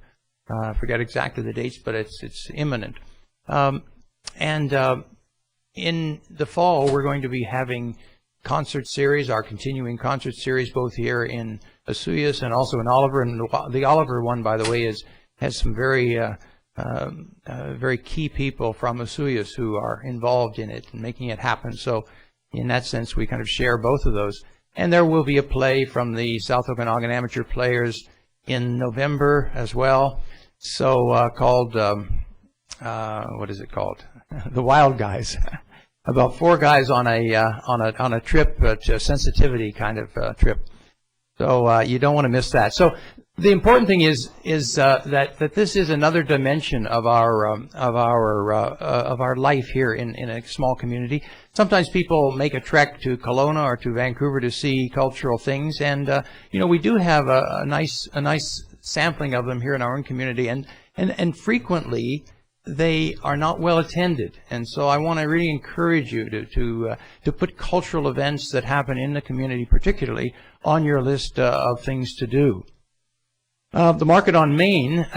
Speaker 4: I forget exactly the dates, but it's imminent. And in the fall, we're going to be having concert series, our continuing concert series, both here in Osoyoos and also in Oliver. And the Oliver one, by the way, has some very key people from Osoyoos who are involved in it and making it happen. So in that sense, we kind of share both of those. And there will be a play from the South Okanagan Amateur Players in November as well. So called, what is it called? The Wild Guys. About 4 guys on a trip, a sensitivity kind of trip. So you don't want to miss that. So the important thing is that this is another dimension of our life here in a small community. Sometimes people make a trek to Kelowna or to Vancouver to see cultural things, and we do have a nice sampling of them here in our own community, and frequently they are not well attended. And so I want to really encourage you to put cultural events that happen in the community particularly on your list of things to do. The market on Main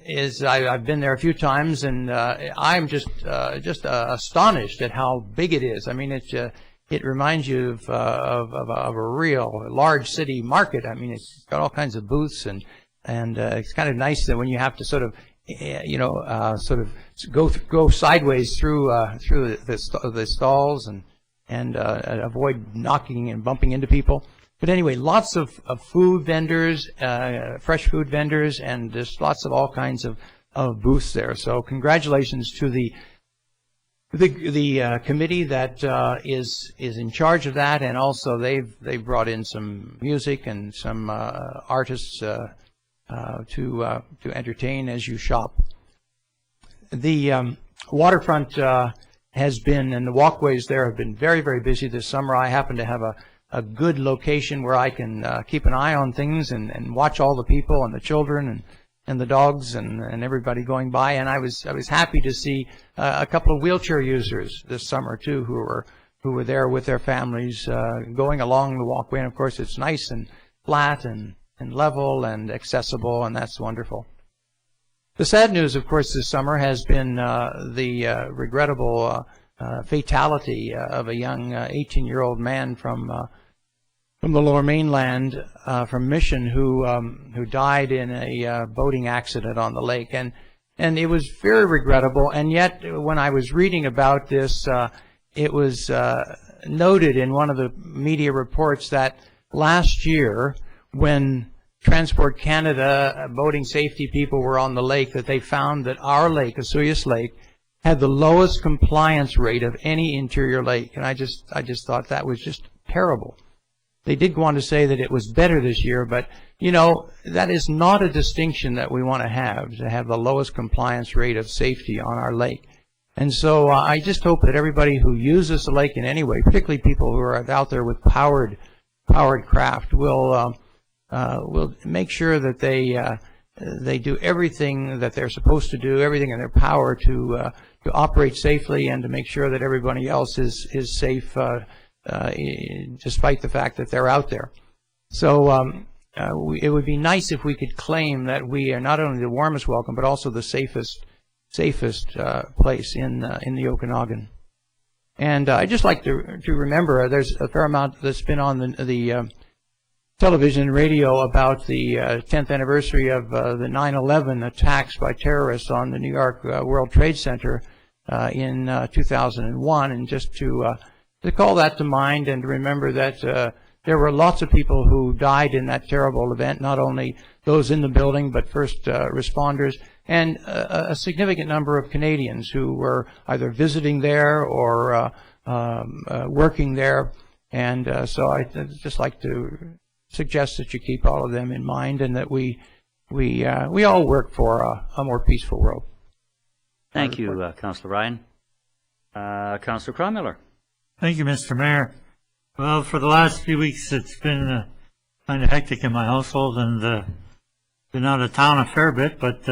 Speaker 4: is, I've been there a few times, and I'm just astonished at how big it is. I mean, it reminds you of a real large city market. I mean, it's got all kinds of booths, and it's kind of nice that when you have to sort of go sideways through the stalls and avoid knocking and bumping into people. But anyway, lots of food vendors, fresh food vendors, and just lots of all kinds of booths there. So congratulations to the committee that is in charge of that, and also they've brought in some music and some artists to entertain as you shop. The waterfront has been, and the walkways there have been very, very busy this summer. I happen to have a good location where I can keep an eye on things and watch all the people and the children the dogs and everybody going by. And I was happy to see a couple of wheelchair users this summer too, who were there with their families, going along the walkway. And of course, it's nice and flat and level and accessible, and that's wonderful. The sad news, of course, this summer has been the regrettable fatality of a young 18-year-old man from the Lower Mainland, from Mission, who died in a boating accident on the lake, and it was very regrettable. And yet, when I was reading about this, it was noted in one of the media reports that last year, when Transport Canada boating safety people were on the lake, that they found that our lake, Osoyoos Lake, had the lowest compliance rate of any interior lake. And I just thought that was just terrible. They did go on to say that it was better this year, but, you know, that is not a distinction that we want to have the lowest compliance rate of safety on our lake. And so I just hope that everybody who uses the lake in any way, particularly people who are out there with powered craft, will make sure that they do everything that they're supposed to do, everything in their power to operate safely and to make sure that everybody else is safe, despite the fact that they're out there. So it would be nice if we could claim that we are not only the warmest welcome, but also the safest place in the Okanagan. And I'd just like to remember, there's a fair amount that's been on the television and radio about the 10th anniversary of the 9/11 attacks by terrorists on the New York World Trade Center in 2001, and just to call that to mind and to remember that there were lots of people who died in that terrible event, not only those in the building, but first responders, and a significant number of Canadians who were either visiting there or working there. And so I'd just like to suggest that you keep all of them in mind, and that we all work for a more peaceful world.
Speaker 1: Thank you, Councillor Ryan. Councillor Cronmiller.
Speaker 6: Thank you, Mr. Mayor. Well, for the last few weeks, it's been kind of hectic in my household, and been out of town a fair bit, but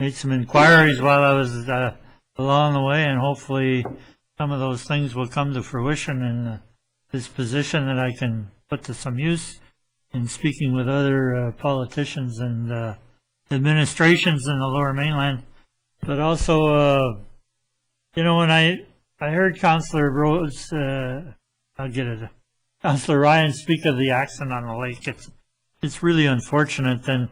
Speaker 6: made some inquiries while I was along the way, and hopefully some of those things will come to fruition in this position that I can put to some use in speaking with other politicians and administrations in the Lower Mainland. But also, you know, when I heard Councillor Rose, Councillor Ryan speak of the accident on the lake, it's really unfortunate. And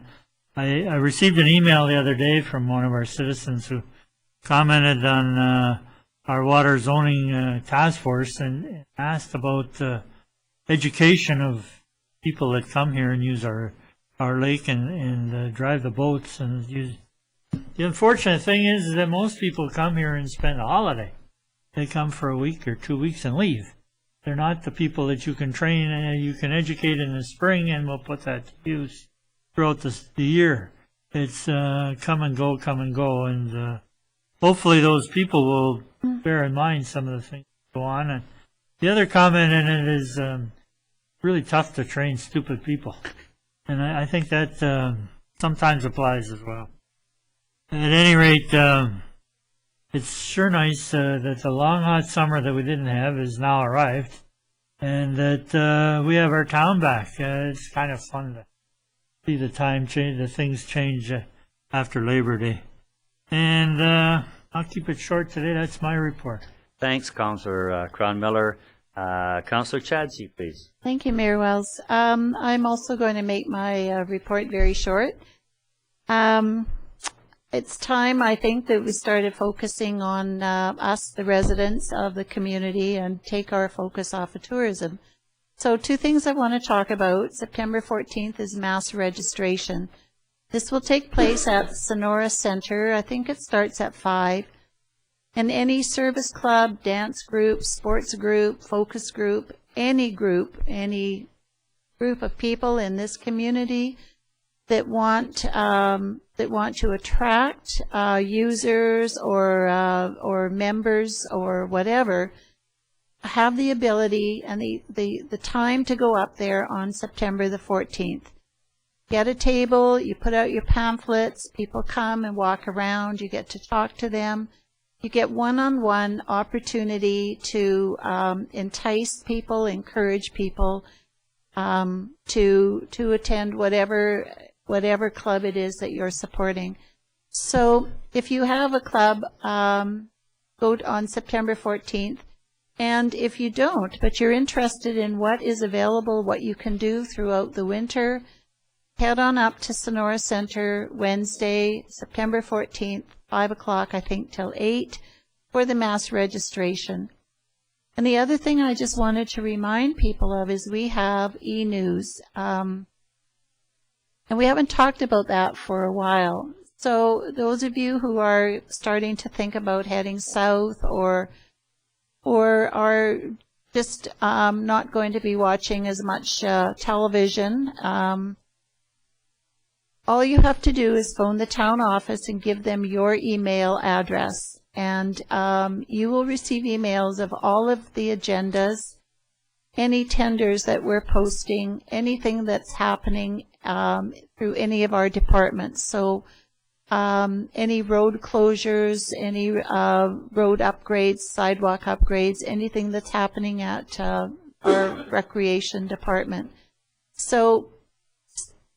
Speaker 6: I received an email the other day from one of our citizens who commented on our water zoning task force and asked about education of people that come here and use our lake and drive the boats and use. The unfortunate thing is that most people come here and spend a holiday. They come for a week or 2 weeks and leave. They're not the people that you can train and you can educate in the spring, and we'll put that to use throughout the year. It's come and go, and hopefully those people will bear in mind some of the things that go on. And the other comment in it is really tough to train stupid people, and I think that sometimes applies as well. At any rate, it's sure nice that the long hot summer that we didn't have is now arrived, and that we have our town back. It's kind of fun to see the time change, the things change after Labor Day. And I'll keep it short today. That's my report.
Speaker 1: Thanks, Councillor Cronmiller. Councillor Chadsey, please.
Speaker 2: Thank you, Mayor Wells. I'm also going to make my report very short. It's time, I think, that we started focusing on us, the residents of the community, and take our focus off of tourism. So 2 things I want to talk about. September 14th is mass registration. This will take place at the Sonora Center. I think it starts at 5. And any service club, dance group, sports group, focus group, any group of people in this community that want to attract users or members or whatever, have the ability and the time to go up there on September the 14th. get a table, you put out your pamphlets, people come and walk around, you get to talk to them. You get one-on-one opportunity to entice people, encourage people to attend whatever club it is that you're supporting. So if you have a club, vote on September 14th. And if you don't, but you're interested in what is available, what you can do throughout the winter, head on up to Sonora Center Wednesday, September 14th, 5 o'clock, I think, till 8 for the mass registration. And the other thing I just wanted to remind people of is we have e-news. And we haven't talked about that for a while. So those of you who are starting to think about heading south or are just not going to be watching as much television, all you have to do is phone the town office and give them your email address. And you will receive emails of all of the agendas, any tenders that we're posting, anything that's happening through any of our departments. So any road closures, any road upgrades, sidewalk upgrades, anything that's happening at our recreation department. So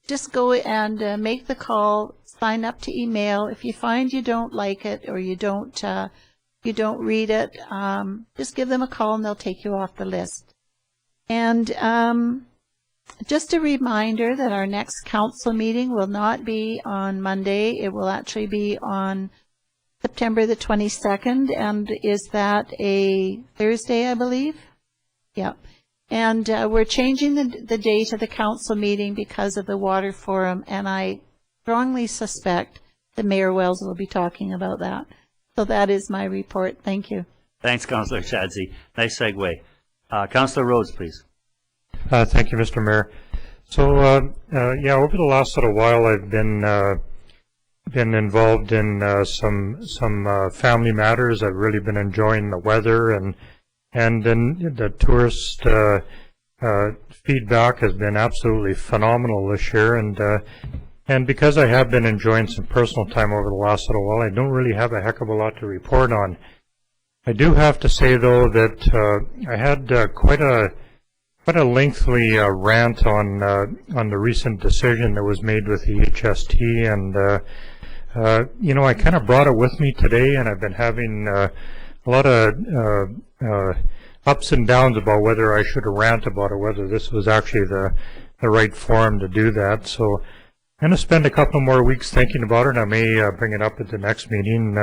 Speaker 2: just go and make the call, sign up to email. If you find you don't like it or you don't read it, just give them a call and they'll take you off the list. And just a reminder that our next council meeting will not be on Monday. It will actually be on September the 22nd. And is that a Thursday, I believe? Yeah. And we're changing the date of the council meeting because of the water forum, and I strongly suspect that Mayor Wells will be talking about that. So that is my report. Thank you.
Speaker 1: Thanks, Councillor Shadsey. Nice segue. Councillor Rhodes, please.
Speaker 5: Thank you, Mr. Mayor. So, yeah, over the last little while, I've been involved in some family matters. I've really been enjoying the weather, and then the tourist feedback has been absolutely phenomenal this year. And because I have been enjoying some personal time over the last little while, I don't really have a heck of a lot to report on. I do have to say, though, that I had quite a lengthy rant on the recent decision that was made with the HST, and you know, I kind of brought it with me today, and I've been having a lot of ups and downs about whether I should rant about it, whether this was actually the right forum to do that. So I'm going to spend a couple more weeks thinking about it, and I may bring it up at the next meeting.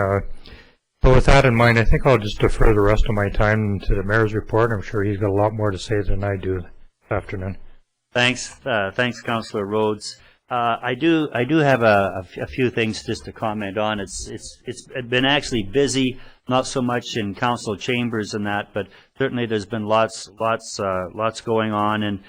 Speaker 5: But with that in mind, I think I'll just defer the rest of my time to the mayor's report. I'm sure he's got a lot more to say than I do this afternoon.
Speaker 1: Thanks, thanks, Councillor Rhodes. I do have a few things just to comment on. It's been actually busy, not so much in council chambers and that, but certainly there's been lots going on. And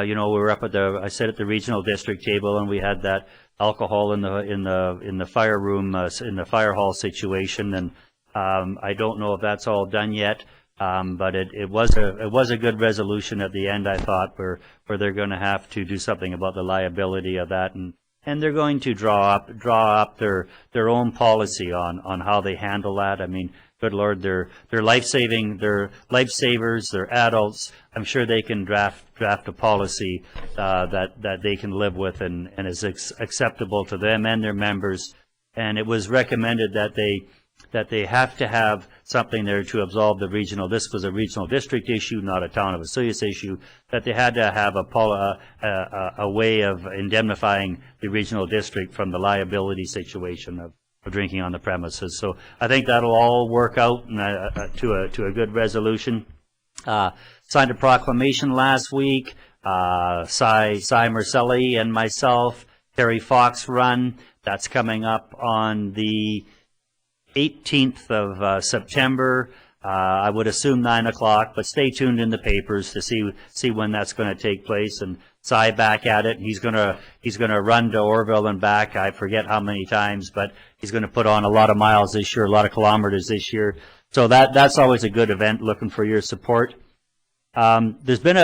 Speaker 1: you know, we were up at I said at the regional district table, and we had that alcohol in the fire room, in the fire hall situation, and I don't know if that's all done yet, but it was a good resolution at the end, I thought, where they're going to have to do something about the liability of that, and they're going to draw up their own policy on how they handle that. I mean, good Lord, they're lifesavers, they're adults. I'm sure they can draft a policy that they can live with and is acceptable to them and their members. And it was recommended that they have to have something there to absolve the regional. This was a regional district issue, not a town of Osoyoos issue. That they had to have a way of indemnifying the regional district from the liability situation of drinking on the premises. So I think that'll all work out to a good resolution. Signed a proclamation last week. Cy Marcelli and myself, Terry Fox run. That's coming up on the 18th of September. I would assume 9 o'clock, but stay tuned in the papers to see when that's going to take place. And Cy back at it. He's gonna run to Orville and back. I forget how many times, but he's going to put on a lot of miles this year, a lot of kilometers this year. So that's always a good event. Looking for your support. There's been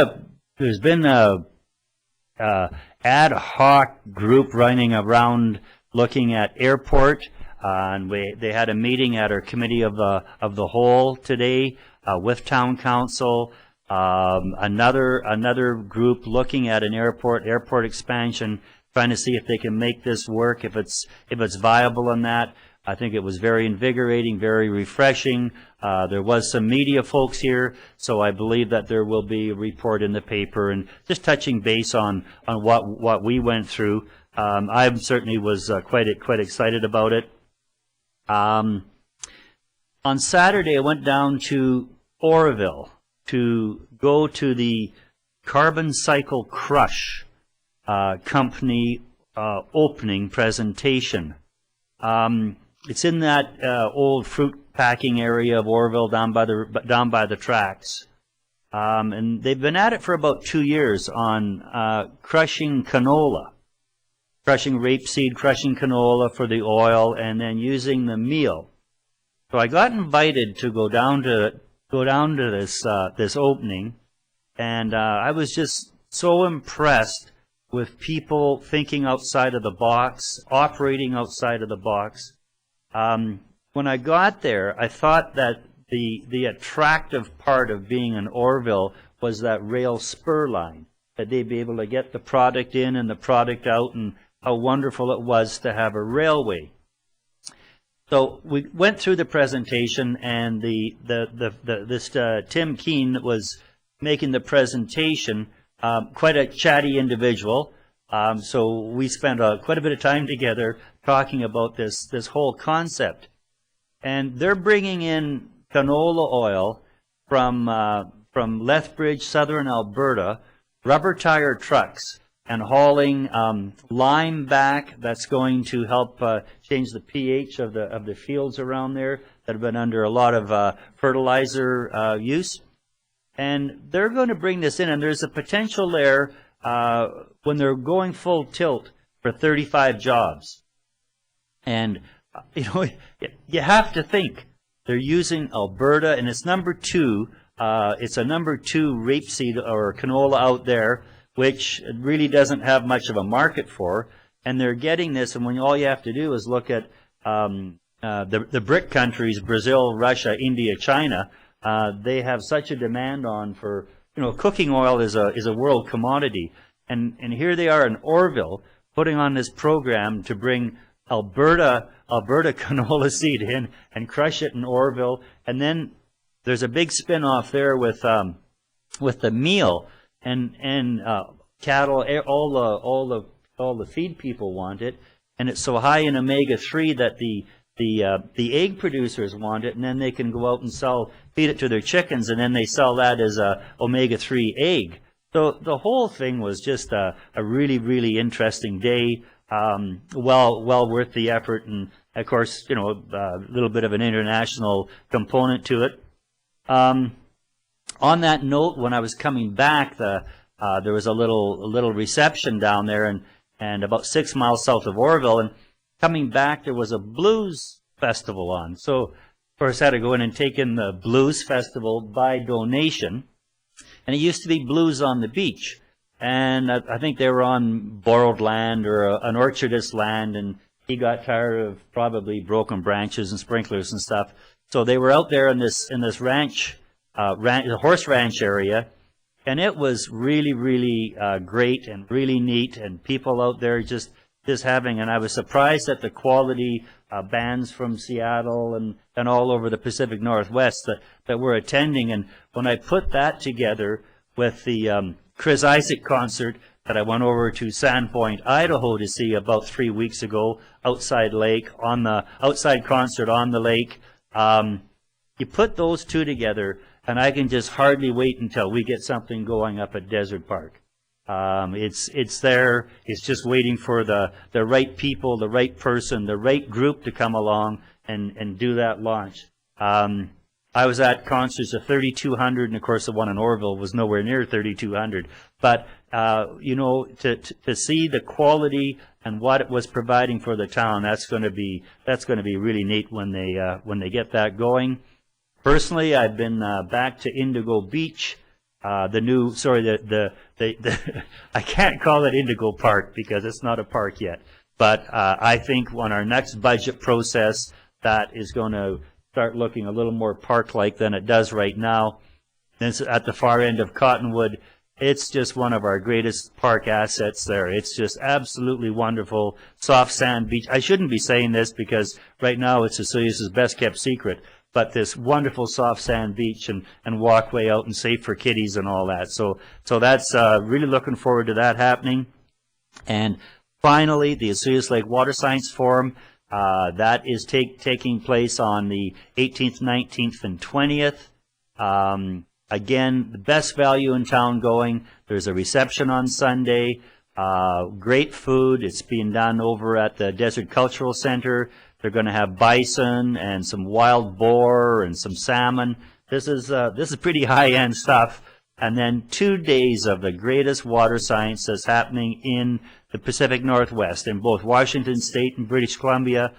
Speaker 1: ad hoc group running around looking at airport. And they had a meeting at our committee of the whole today with town council. Another group looking at an airport expansion, trying to see if they can make this work, if it's viable on that. I think it was very invigorating, very refreshing. There was some media folks here, so I believe that there will be a report in the paper and just touching base on what we went through. I certainly was quite excited about it. On Saturday, I went down to Oroville to go to the Carbon Cycle Crush company opening presentation. It's in that old fruit packing area of Oroville down by the tracks. And they've been at it for about 2 years on crushing canola. Crushing rapeseed, crushing canola for the oil, and then using the meal. So I got invited to go down to this opening, and I was just so impressed with people thinking outside of the box, operating outside of the box. When I got there, I thought that the attractive part of being in Oroville was that rail spur line, that they'd be able to get the product in and the product out, and how wonderful it was to have a railway. So we went through the presentation, and this Tim Keene that was making the presentation, quite a chatty individual. So we spent quite a bit of time together talking about this whole concept. And they're bringing in canola oil from Lethbridge, southern Alberta, rubber tire trucks, and hauling lime back. That's going to help change the pH of the fields around there that have been under a lot of fertilizer use. And they're going to bring this in, and there's a potential there when they're going full tilt for 35 jobs. And you have to think they're using Alberta, and it's number 2. It's a number 2 rapeseed or canola out there, which really doesn't have much of a market for, and they're getting this, and when all you have to do is look at the BRIC countries, Brazil, Russia, India, China, they have such a demand on for, cooking oil is a world commodity, and here they are in Oroville putting on this program to bring Alberta canola seed in and crush it in Oroville, and then there's a big spin-off there with the meal. And cattle, all the feed people want it, and it's so high in omega-3 that the egg producers want it, and then they can go out and feed it to their chickens, and then they sell that as a omega-3 egg. So the whole thing was just a really, really interesting day. Well worth the effort, and of course, a little bit of an international component to it. On that note, when I was coming back, there was a little reception down there, and about 6 miles south of Oroville. And coming back, there was a blues festival on. So, of course, I had to go in and take in the blues festival by donation. And it used to be blues on the beach, and I think they were on borrowed land or an orchardist's land, and he got tired of probably broken branches and sprinklers and stuff. So they were out there in this ranch. The horse ranch area, and it was really, really great and really neat, and people out there just having, and I was surprised at the quality bands from Seattle and all over the Pacific Northwest that were attending. And when I put that together with the Chris Isaak concert that I went over to Sandpoint, Idaho to see about 3 weeks ago, outside concert on the lake, you put those two together, and I can just hardly wait until we get something going up at Desert Park. It's there. It's just waiting for the right people, the right person, the right group to come along and do that launch. I was at concerts of 3,200, and of course the one in Oroville was nowhere near 3,200. But to see the quality and what it was providing for the town, that's going to be really neat when they get that going. Personally, I've been back to Indigo Beach the new, sorry, the I can't call it Indigo Park because it's not a park yet. But I think on our next budget process, that is going to start looking a little more park-like than it does right now. Then at the far end of Cottonwood, it's just one of our greatest park assets there. It's just absolutely wonderful. Soft sand beach. I shouldn't be saying this because right now it's Osoyoos' best-kept secret. But this wonderful soft sand beach and walkway out and safe for kiddies and all that. So that's really looking forward to that happening. And finally, the Osoyoos Lake Water Science Forum, that is taking place on the 18th, 19th, and 20th. Again, the best value in town going. There's a reception on Sunday. Great food. It's being done over at the Desert Cultural Center. They're going to have bison and some wild boar and some salmon. This is pretty high-end stuff. And then 2 days of the greatest water science that's happening in the Pacific Northwest, in both Washington State and British Columbia.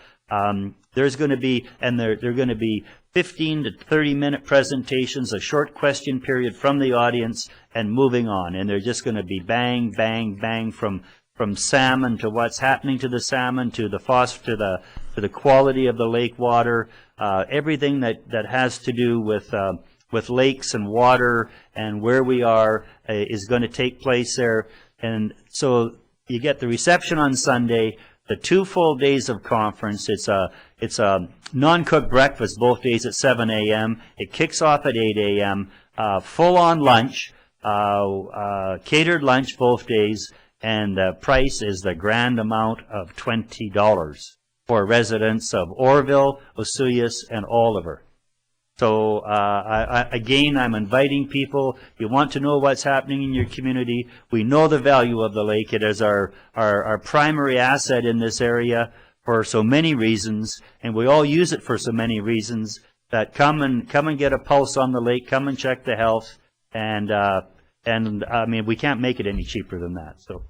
Speaker 1: There's going to be, and they're going to be 15 to 30-minute presentations, a short question period from the audience, and moving on. And they're just going to be bang, bang, bang from salmon to what's happening to the salmon, to the to the quality of the lake water, everything that has to do with lakes and water and where we are is going to take place there. And so you get the reception on Sunday, the 2 full days of conference. It's a non-cooked breakfast both days at 7 a.m. It kicks off at 8 a.m. Full-on lunch, catered lunch both days, and the price is the grand amount of $20 for residents of Orville, Osoyoos, and Oliver. So again, I'm inviting people. You want to know what's happening in your community. We know the value of the lake. It is our primary asset in this area for so many reasons, and we all use it for so many reasons. That come and get a pulse on the lake. Come and check the health, and I mean, we can't make it any cheaper than that. So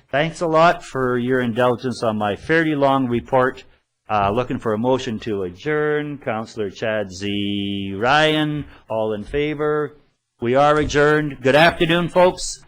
Speaker 1: thanks a lot for your indulgence on my fairly long report. Looking for a motion to adjourn. Councillor Chad Z. Ryan, all in favor. We are adjourned. Good afternoon, folks.